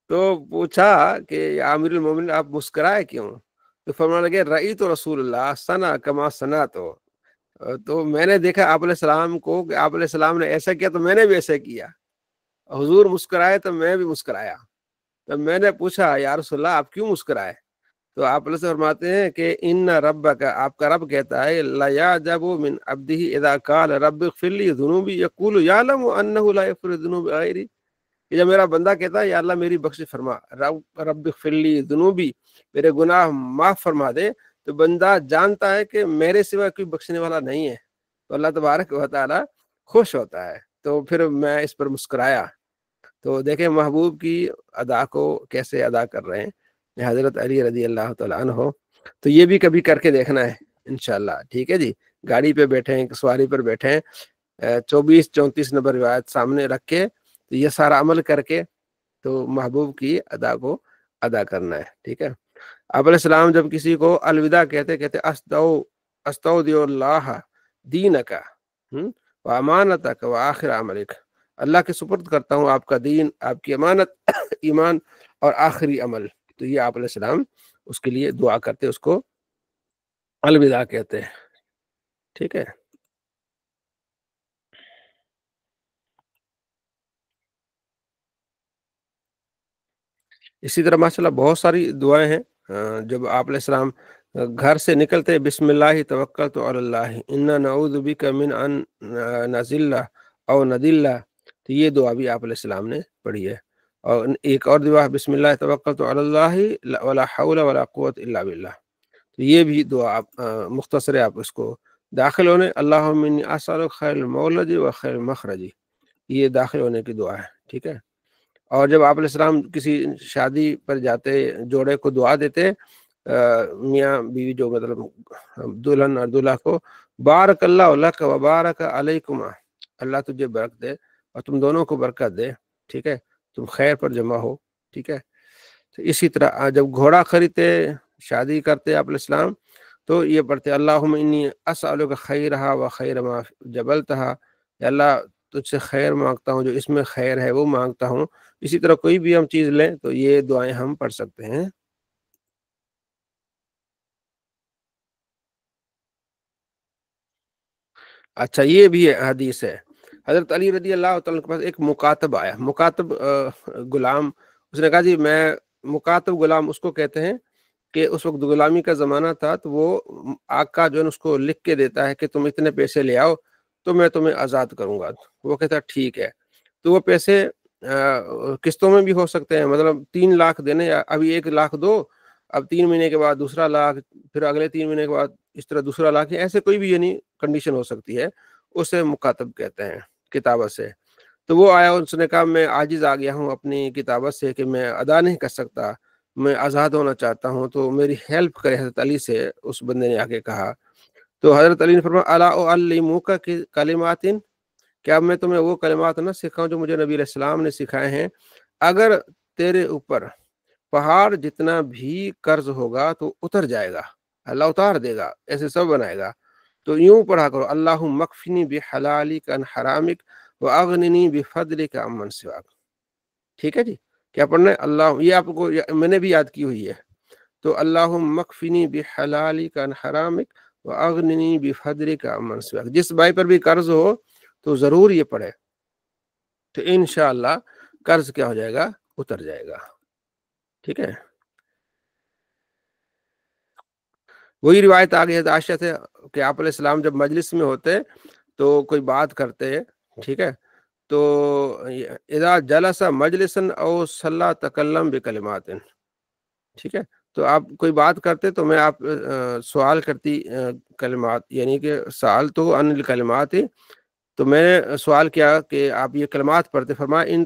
تو پوچھا کہ یا امیر المومنین آپ مسکرائے کیوں؟ تو فرمانے لگے رأیت رسول اللہ ثنا کما ثنیت، تو میں نے دیکھا آپ علیہ السلام کو کہ آپ علیہ السلام نے ایسا کیا تو میں نے بھی ایسا کیا، حضور مسکرائے تو میں بھی مسکرایا۔ تو میں نے پوچھا یا رسول اللہ آپ کیوں مسکرائے؟ تو آپ علیہ فرماتے ہیں کہ ان ربک، آپ کا رب کہتا ہے لا یعجب من عبدہ اذا قال رب اغفر لی ذنوبی یقول یعلم انہ لا یغفر الذنوب غیری، کہ جب میرا بندہ کہتا ہے یا اللہ میری بخش فرما، رب اغفر لی ذنوبی، میرے گناہ معاف فرما دے، تو بندہ جانتا ہے کہ میرے سوا کوئی بخشنے والا نہیں ہے، تو اللہ تبارک و تعالی خوش ہوتا ہے۔ تو پھر میں اس پر مسکرایا۔ تو دیکھیں محبوب کی ادا کو کیسے ادا کر رہے ہیں حضرت علی رضی اللہ تعالیٰ عنہ۔ تو یہ بھی کبھی کر کے دیکھنا ہے انشاءاللہ، ٹھیک ہے جی۔ گاڑی پہ بیٹھیں، سواری پر بیٹھیں، 24-34 نمبر روایت سامنے رکھ کے تو یہ سارا عمل کر کے تو محبوب کی ادا کو ادا کرنا ہے، ٹھیک ہے۔ آپ علیہ السلام جب کسی کو الوداع کہتے استودع اللہ دینک و امانتک و آخر عملک، اللہ کے سپرد کرتا ہوں آپ کا دین، آپ کی امانت، ایمان اور آخری عمل۔ تو یہ آپ علیہ السلام اس کے لیے دعا کرتے، اس کو الوداع کہتے ہیں، ٹھیک ہے۔ اسی طرح ماشاءاللہ بہت ساری دعائیں ہیں۔ جب آپ علیہ السلام گھر سے نکلتے بسم اللہ توکلت علی اللہ انا نعوذ بک من ان نذل او نذل، تو یہ دعا بھی آپ علیہ السلام نے پڑھی ہے۔ اور ایک اور دعا بسم اللہ توکلت علی اللہ ولا حول ولا قوت الا باللہ، تو یہ بھی دعا آپ مختصر ہے، آپ اس کو داخل ہونے اللہم انی اسألک خیر المولد و خیر المخرج، یہ داخل ہونے کی دعا ہے، ٹھیک ہے۔ اور جب آپ علیہ السلام کسی شادی پر جاتے، جوڑے کو دعا دیتے، میاں بیوی جو مطلب دلہن اور دلہا کو، بارک اللہ لک و بارک علیکما، اللہ تجھے برکت دے اور تم دونوں کو برکت دے، ٹھیک ہے، تم خیر پر جمع ہو، ٹھیک ہے۔ تو اسی طرح جب گھوڑا خریدتے، شادی کرتے آپ علیہ السلام، تو یہ پڑھتے اللہم انی اسألک خیرہا و خیر ما جبلتہا، یا اللہ تجھ سے خیر مانگتا ہوں، جو اس میں خیر ہے وہ مانگتا ہوں۔ اسی طرح کوئی بھی ہم چیز لیں تو یہ دعائیں ہم پڑھ سکتے ہیں۔ اچھا یہ بھی حدیث ہے، حضرت علی رضی اللہ تعالیٰ کے پاس ایک مکاتب آیا، مکاتب غلام، اس نے کہا جی میں مکاتب غلام اس کو کہتے ہیں کہ اس وقت غلامی کا زمانہ تھا، تو وہ آقا جو ہے اس کو لکھ کے دیتا ہے کہ تم اتنے پیسے لے آؤ تو میں تمہیں آزاد کروں گا، وہ کہتا ٹھیک ہے۔ تو وہ پیسے قسطوں میں بھی ہو سکتے ہیں، مطلب 3 لاکھ دینے، یا ابھی 1 لاکھ دو، اب 3 مہینے کے بعد دوسرا لاکھ، پھر اگلے 3 مہینے کے بعد اس طرح دوسرا لاکھ، ایسے کوئی بھی یعنی کنڈیشن ہو سکتی ہے، اسے مکاتب کہتے ہیں کتابت سے۔ تو وہ آیا، اس نے کہا میں عاجز آ گیا ہوں اپنی کتابت سے کہ میں ادا نہیں کر سکتا، میں آزاد ہونا چاہتا ہوں، تو میری ہیلپ کرے حضرت علی سے، اس بندے نے آ کے کہا۔ تو حضرت علی نے فرمایا الا اعلمک کلمات، کیا میں تمہیں وہ کلمات نہ سکھاؤں جو مجھے نبی علیہ السلام نے سکھائے ہیں؟ اگر تیرے اوپر پہاڑ جتنا بھی قرض ہوگا تو اتر جائے گا، اللہ اتار دے گا، ایسے سب بنائے گا۔ تو یوں پڑھا کرو اللہم اکفنی بحلالک عن حرامک واغننی بفضلک عمن سواک، ٹھیک ہے جی۔ کیا پڑھنا ہے؟ اللہ، یہ آپ کو میں نے بھی یاد کی ہوئی ہے، تو اللہم اکفنی بحلالک عن حرامک واغننی بفضلک عمن سواک، جس بھائی پر بھی قرض ہو تو ضرور یہ پڑھے، تو انشاءاللہ قرض کیا ہو جائے گا؟ اتر جائے گا، ٹھیک ہے۔ وہی روایت آگے ہے عائشہ سے کہ آپ علیہ السلام جب مجلس میں ہوتے تو کوئی بات کرتے، ٹھیک ہے، تو اذا جلس مجلسا او صلی تکلم بکلمات، ٹھیک ہے، تو آپ کوئی بات کرتے تو میں آپ سوال کرتی کلمات، یعنی کہ سوال تو ان الکلمات، تو میں نے سوال کیا کہ آپ یہ کلمات پڑھتے، فرمایا ان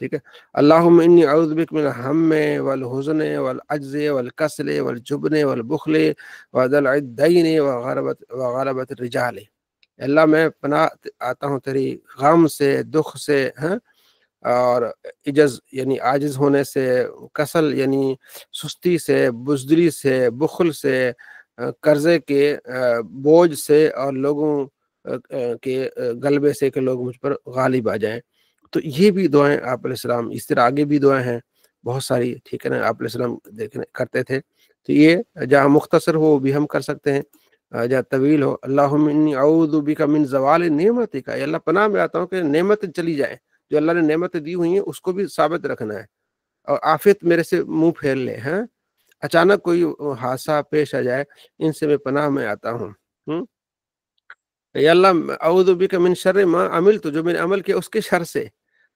ٹھیک ہے. اللہم انی اعوذ بک من الہم والحزن والعجز والکسل والجبن والبخل وضلع الدین وغلبۃ الرجال. اللہ میں پناہ آتا ہوں تیری غم سے، دکھ سے، اور عجز یعنی عاجز ہونے سے، کسل یعنی سستی سے، بزدلی سے، بخل سے، قرضے کے بوجھ سے، اور لوگوں کے غلبے سے کہ لوگ مجھ پر غالب آ جائیں. تو یہ بھی دعائیں آپ علیہ السلام، اس طرح آگے بھی دعائیں ہیں بہت ساری، ٹھیک ہے نا، آپ علیہ السلام دیکھنے کرتے تھے. تو یہ جہاں مختصر ہو وہ بھی ہم کر سکتے ہیں، جہاں طویل ہو. اللہم انی اعوذ بک من زوال نعمتک، اللہ پناہ میں آتا ہوں کہ نعمت چلی جائیں، جو اللہ نے نعمتیں دی ہوئی ہیں اس کو بھی ثابت رکھنا ہے، اور آفت میرے سے منہ پھیر لے، اچانک کوئی حادثہ پیش آ جائے، ان سے میں پناہ میں آتا ہوں. یا اللہ اعوذ بک من شر ما عملت، جو میں نے عمل کیا اس کے شر سے،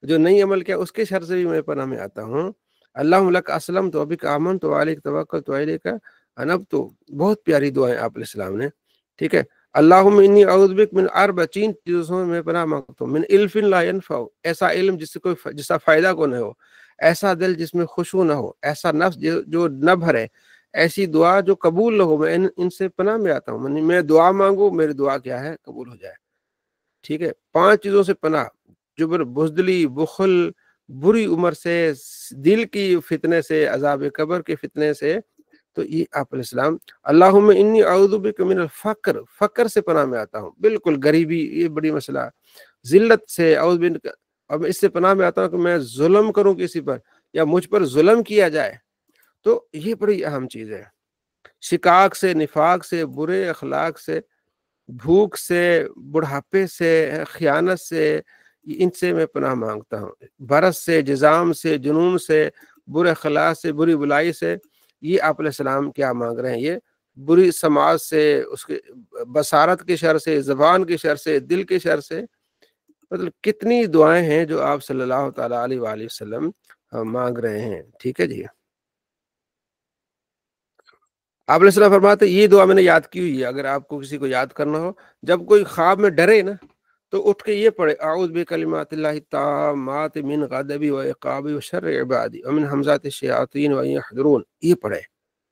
جو نہیں عمل کیا اس کے شر سے بھی میں پناہ میں آتا ہوں. اللہم لک اسلمت وبک آمنت وعلیک توکلت والیک انبت. بہت پیاری دعائیں آپ علیہ السلام نے، ٹھیک ہے. اللہم انی اعوذ بک من اربع، 3 چیزوں میں پناہ مانگتا ہوں. من علم لا ينفع، ایسا علم جس کا فائدہ کو نہ ہو، ایسا دل جس میں خشوع نہ ہو، ایسا نفس جو نہ بھرے، ایسی دعا جو قبول نہ ہو. میں ان سے پناہ میں آتا ہوں. میں دعا مانگوں، میری دعا کیا ہے، قبول ہو جائے. ٹھیک ہے. 5 چیزوں سے پناہ: جبر، بزدلی، بخل، بری عمر سے، دل کی فتنے سے، عذاب قبر کے فتنے سے. تو یہ آپ علیہ السلام. اللہم انی اعوذ بک من الفقر، فقر سے پناہ میں آتا ہوں، بالکل غریبی، یہ بڑی مسئلہ. ذلت سے اعوذ بک، اور میں اس سے پناہ میں آتا ہوں کہ میں ظلم کروں کسی پر، یا مجھ پر ظلم کیا جائے. تو یہ بڑی اہم چیز ہے. شقاق سے، نفاق سے، برے اخلاق سے، بھوک سے، بڑھاپے سے، خیانت سے، ان سے میں پناہ مانگتا ہوں. برس سے، جزام سے، جنون سے، برے اخلاق سے، بری بلائی سے. یہ آپ علیہ السلام کیا مانگ رہے ہیں؟ یہ بری سماج سے، اس کے بصارت کے شر سے، زبان کے شر سے، دل کے شر سے. مطلب کتنی دعائیں ہیں جو آپ صلی اللہ تعالیٰ علیہ وآلہ وسلم مانگ رہے ہیں. ٹھیک ہے جی. آپ علیہ السلام فرماتے یہ دعا میں نے یاد کی ہوئی ہے، اگر آپ کو کسی کو یاد کرنا ہو، جب کوئی خواب میں ڈرے نا تو اٹھ کے یہ پڑھے: اعوذ بکلمات اللہ التامات من غضبی و عقابی و شر عبادی ومن حمزات الشیاطین وان یحضرون. یہ پڑھے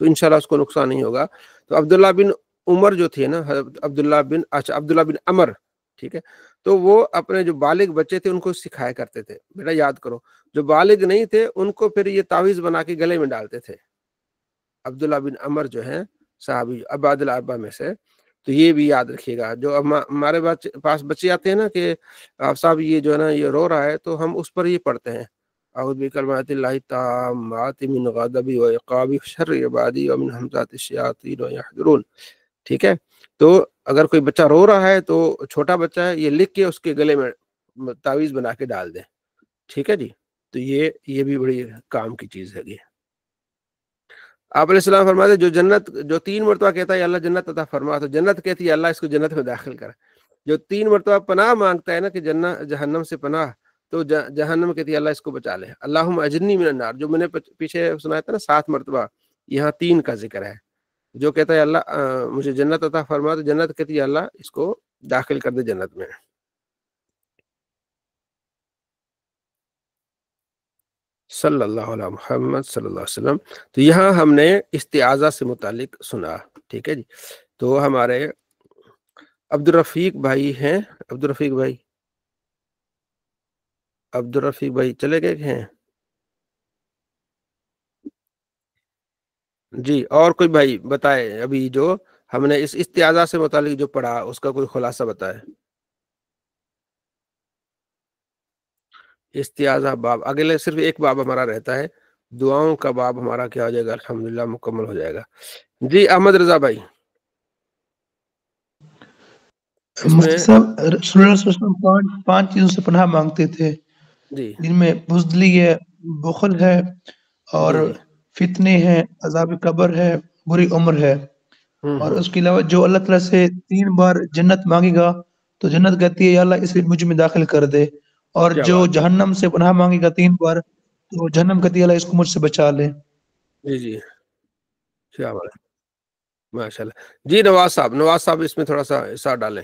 تو انشاءاللہ اس کو نقصان نہیں ہوگا. تو عبداللہ بن عمر جو تھے نا، عبداللہ بن عمر، ٹھیک ہے، تو وہ اپنے جو بالغ بچے تھے ان کو سکھایا کرتے تھے، بیٹا یاد کرو. جو بالغ نہیں تھے ان کو پھر یہ تعویذ بنا کے گلے میں ڈالتے تھے. عبداللہ بن عمر جو ہیں صحابی عباد الاربعہ میں سے. تو یہ بھی یاد رکھیے گا. جو ہمارے پاس بچے آتے ہیں نا کہ آپ صاحب یہ جو ہے نا یہ رو رہا ہے، تو ہم اس پر یہ پڑھتے ہیں: اعوذ بکلمات اللہ التامات من غضبی و عقابی و شر عبادی ومن حمزات الشیاطین وان یحضرون. ٹھیک ہے. تو اگر کوئی بچہ رو رہا ہے تو چھوٹا بچہ ہے، یہ لکھ کے اس کے گلے میں تعویذ بنا کے ڈال دیں. ٹھیک ہے جی. تو یہ بھی بڑی کام کی چیز ہے. آپ علیہ السلام فرماتے جو جنت، جو 3 مرتبہ کہتا ہے اللہ جنت عطا فرما، تو جنت کہتی ہے اللہ اس کو جنت میں داخل کر. جو 3 مرتبہ پناہ مانگتا ہے نا کہ جہنم سے پناہ، تو جہنم کہتی ہے اللہ اس کو بچا لے. اللہم اجرنی من النار، جو میں نے پیچھے سنایا تھا نا 7 مرتبہ، یہاں 3 کا ذکر ہے. جو کہتا ہے اللہ مجھے جنت عطا فرما، تو جنت کہتی ہے اللہ اس کو داخل کر دے جنت میں. صلی اللہ علیہ محمد صلی اللہ علیہ وسلم. تو یہاں ہم نے استعاذہ سے متعلق سنا. ٹھیک ہے جی. تو ہمارے عبدالرفیق بھائی ہیں. عبدالرفیق بھائی چلے گئے ہیں جی. اور کوئی بھائی بتائے ابھی جو ہم نے اس استعاذہ سے متعلق جو پڑھا اس کا کوئی خلاصہ بتائے. استعاذہ باب اگلے صرف ایک باب ہمارا رہتا ہے، دعاؤں کا باب ہمارا کیا ہو جائے گا، الحمدللہ مکمل ہو جائے گا. جی احمد رضا بھائی. مفتی صاحب رسول اللہ صلی اللہ علیہ وسلم 5 چیزوں سے پناہ مانگتے تھے، جی جن میں بزدلی ہے، بخل ہے، اور جی جی فتنے ہیں، عذاب قبر ہے، بری عمر ہے. اور اس کے علاوہ جو اللہ تعالیٰ سے 3 بار جنت مانگے گا تو جنت کہتی ہے یا اللہ اسے مجھ میں داخل کر دے. اور کیا جو بات. جہنم سے پناہ مانگے گا 3 بار تو جہنم کہتی ہے اللہ اس کو مجھ سے بچا لے. جی جی کیا بات ہے، ماشاء اللہ. جی نواز صاحب اس میں تھوڑا سا حصہ ڈالیں.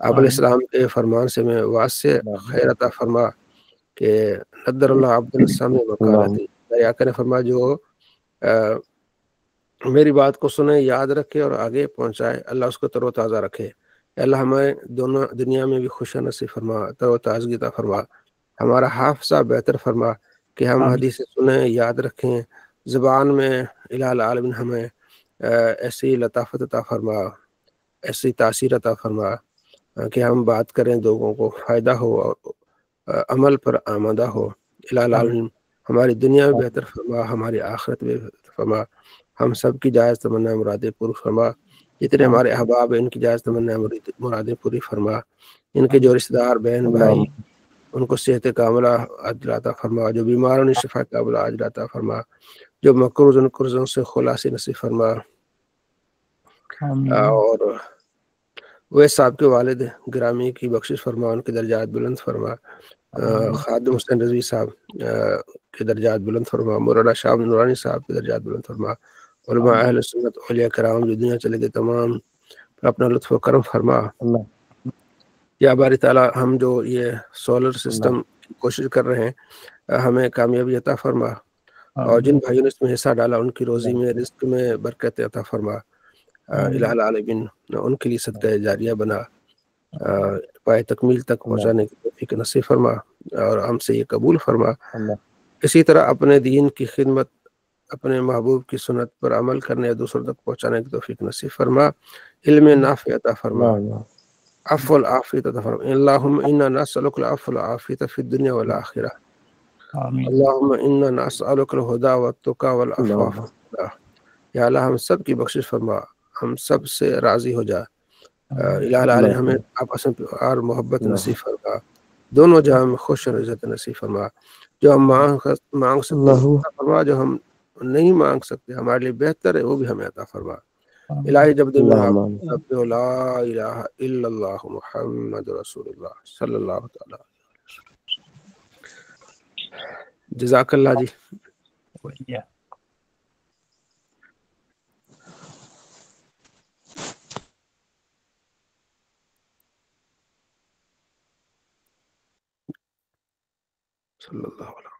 آپ علیہ السلام کے فرمان سے میں واسع خیر عطا فرما کہ نذر اللہ عبد السلام مکانتی، میرے آقا نے فرمایا جو میری بات کو سنے، یاد رکھے اور آگے پہنچائے، اللہ اس کو تر و تازہ رکھے۔ اللہ ہمیں دونوں دنیا میں بھی خوش نصیب فرما، تر و تازگی عطا فرما، ہمارا حافظہ بہتر فرما کہ ہم حدیث سنیں، یاد رکھیں، زبان میں الہ العالمین ہمیں ایسی لطافت عطا فرما، ایسی تاثیر عطا فرما کہ ہم بات کریں لوگوں کو فائدہ ہو اور عمل پر آمادہ ہو۔ الہ العالمین ہماری دنیا میں بہتر فرما، ہماری آخرت میں بہتر فرما، ہم سب کی جائز تمنا مرادیں پوری فرما، جتنے ہمارے احباب ہیں ان کی جائز تمنا مرادیں پوری فرما، ان کے جو رشتہ دار بہن بھائی ان کو صحت کاملہ عاجلہ عطا فرما، جو بیماروں نے شفا کاملہ عاجلہ عطا فرما، جو مقروض ان قرضوں سے خلاصی نصیب فرما، اور وہ صاحب کے والد گرامی کی بخشش فرما، ان کے درجات بلند فرما، خادم حسین رضوی صاحب کے درجات بلند فرما، مولانا شاہ نورانی صاحب کے درجات بلند فرما، علماء اہل سنت اولیاء کرام جو دنیا چلے گئے تمام پر اپنا لطف و کرم فرما۔ یا باری تعالیٰ ہم جو یہ سولر سسٹم کی کوشش کر رہے ہیں ہمیں کامیابی عطا فرما، اور جن بھائیوں نے اس میں حصہ ڈالا ان کی روزی میں رزق میں برکت عطا فرما، الہ العالمین ان کے لیے صدقہ جاریہ بنا، پائے تکمیل تک پہنچانے کی توفیق نصیب فرما اور ہم سے یہ قبول فرما۔ اسی طرح اپنے دین کی خدمت، اپنے محبوب کی سنت پر عمل کرنے دوسروں تک پہنچانے کی توفیق نصیب فرما، علم نافع عطا فرما، عفو والعافیت عطا فرما۔ اللہم انا نسألک العفو والعافیت فی الدنیا والآخرہ، اللہم انا نسألک الہدی والتقی والعفاف والغنی۔ یا اللہ ہم سب کی بخشش فرما، ہم سب سے راضی ہو جا، الہ العالمین ہمیں آپس میں پیار محبت نصیب فرما، دونوں جہاں میں خوش اور عزت نصیب فرما، جو ہم مانگ سکتے ہیں عطا فرما، جو ہم نہیں مانگ سکتے ہمارے لیے بہتر ہے وہ بھی ہمیں عطا فرما۔ الہی جب دل میں آپ لا الہ الا اللہ محمد رسول اللہ صلی اللہ تعالی جزاک اللہ جی۔ صلی اللہ علیہ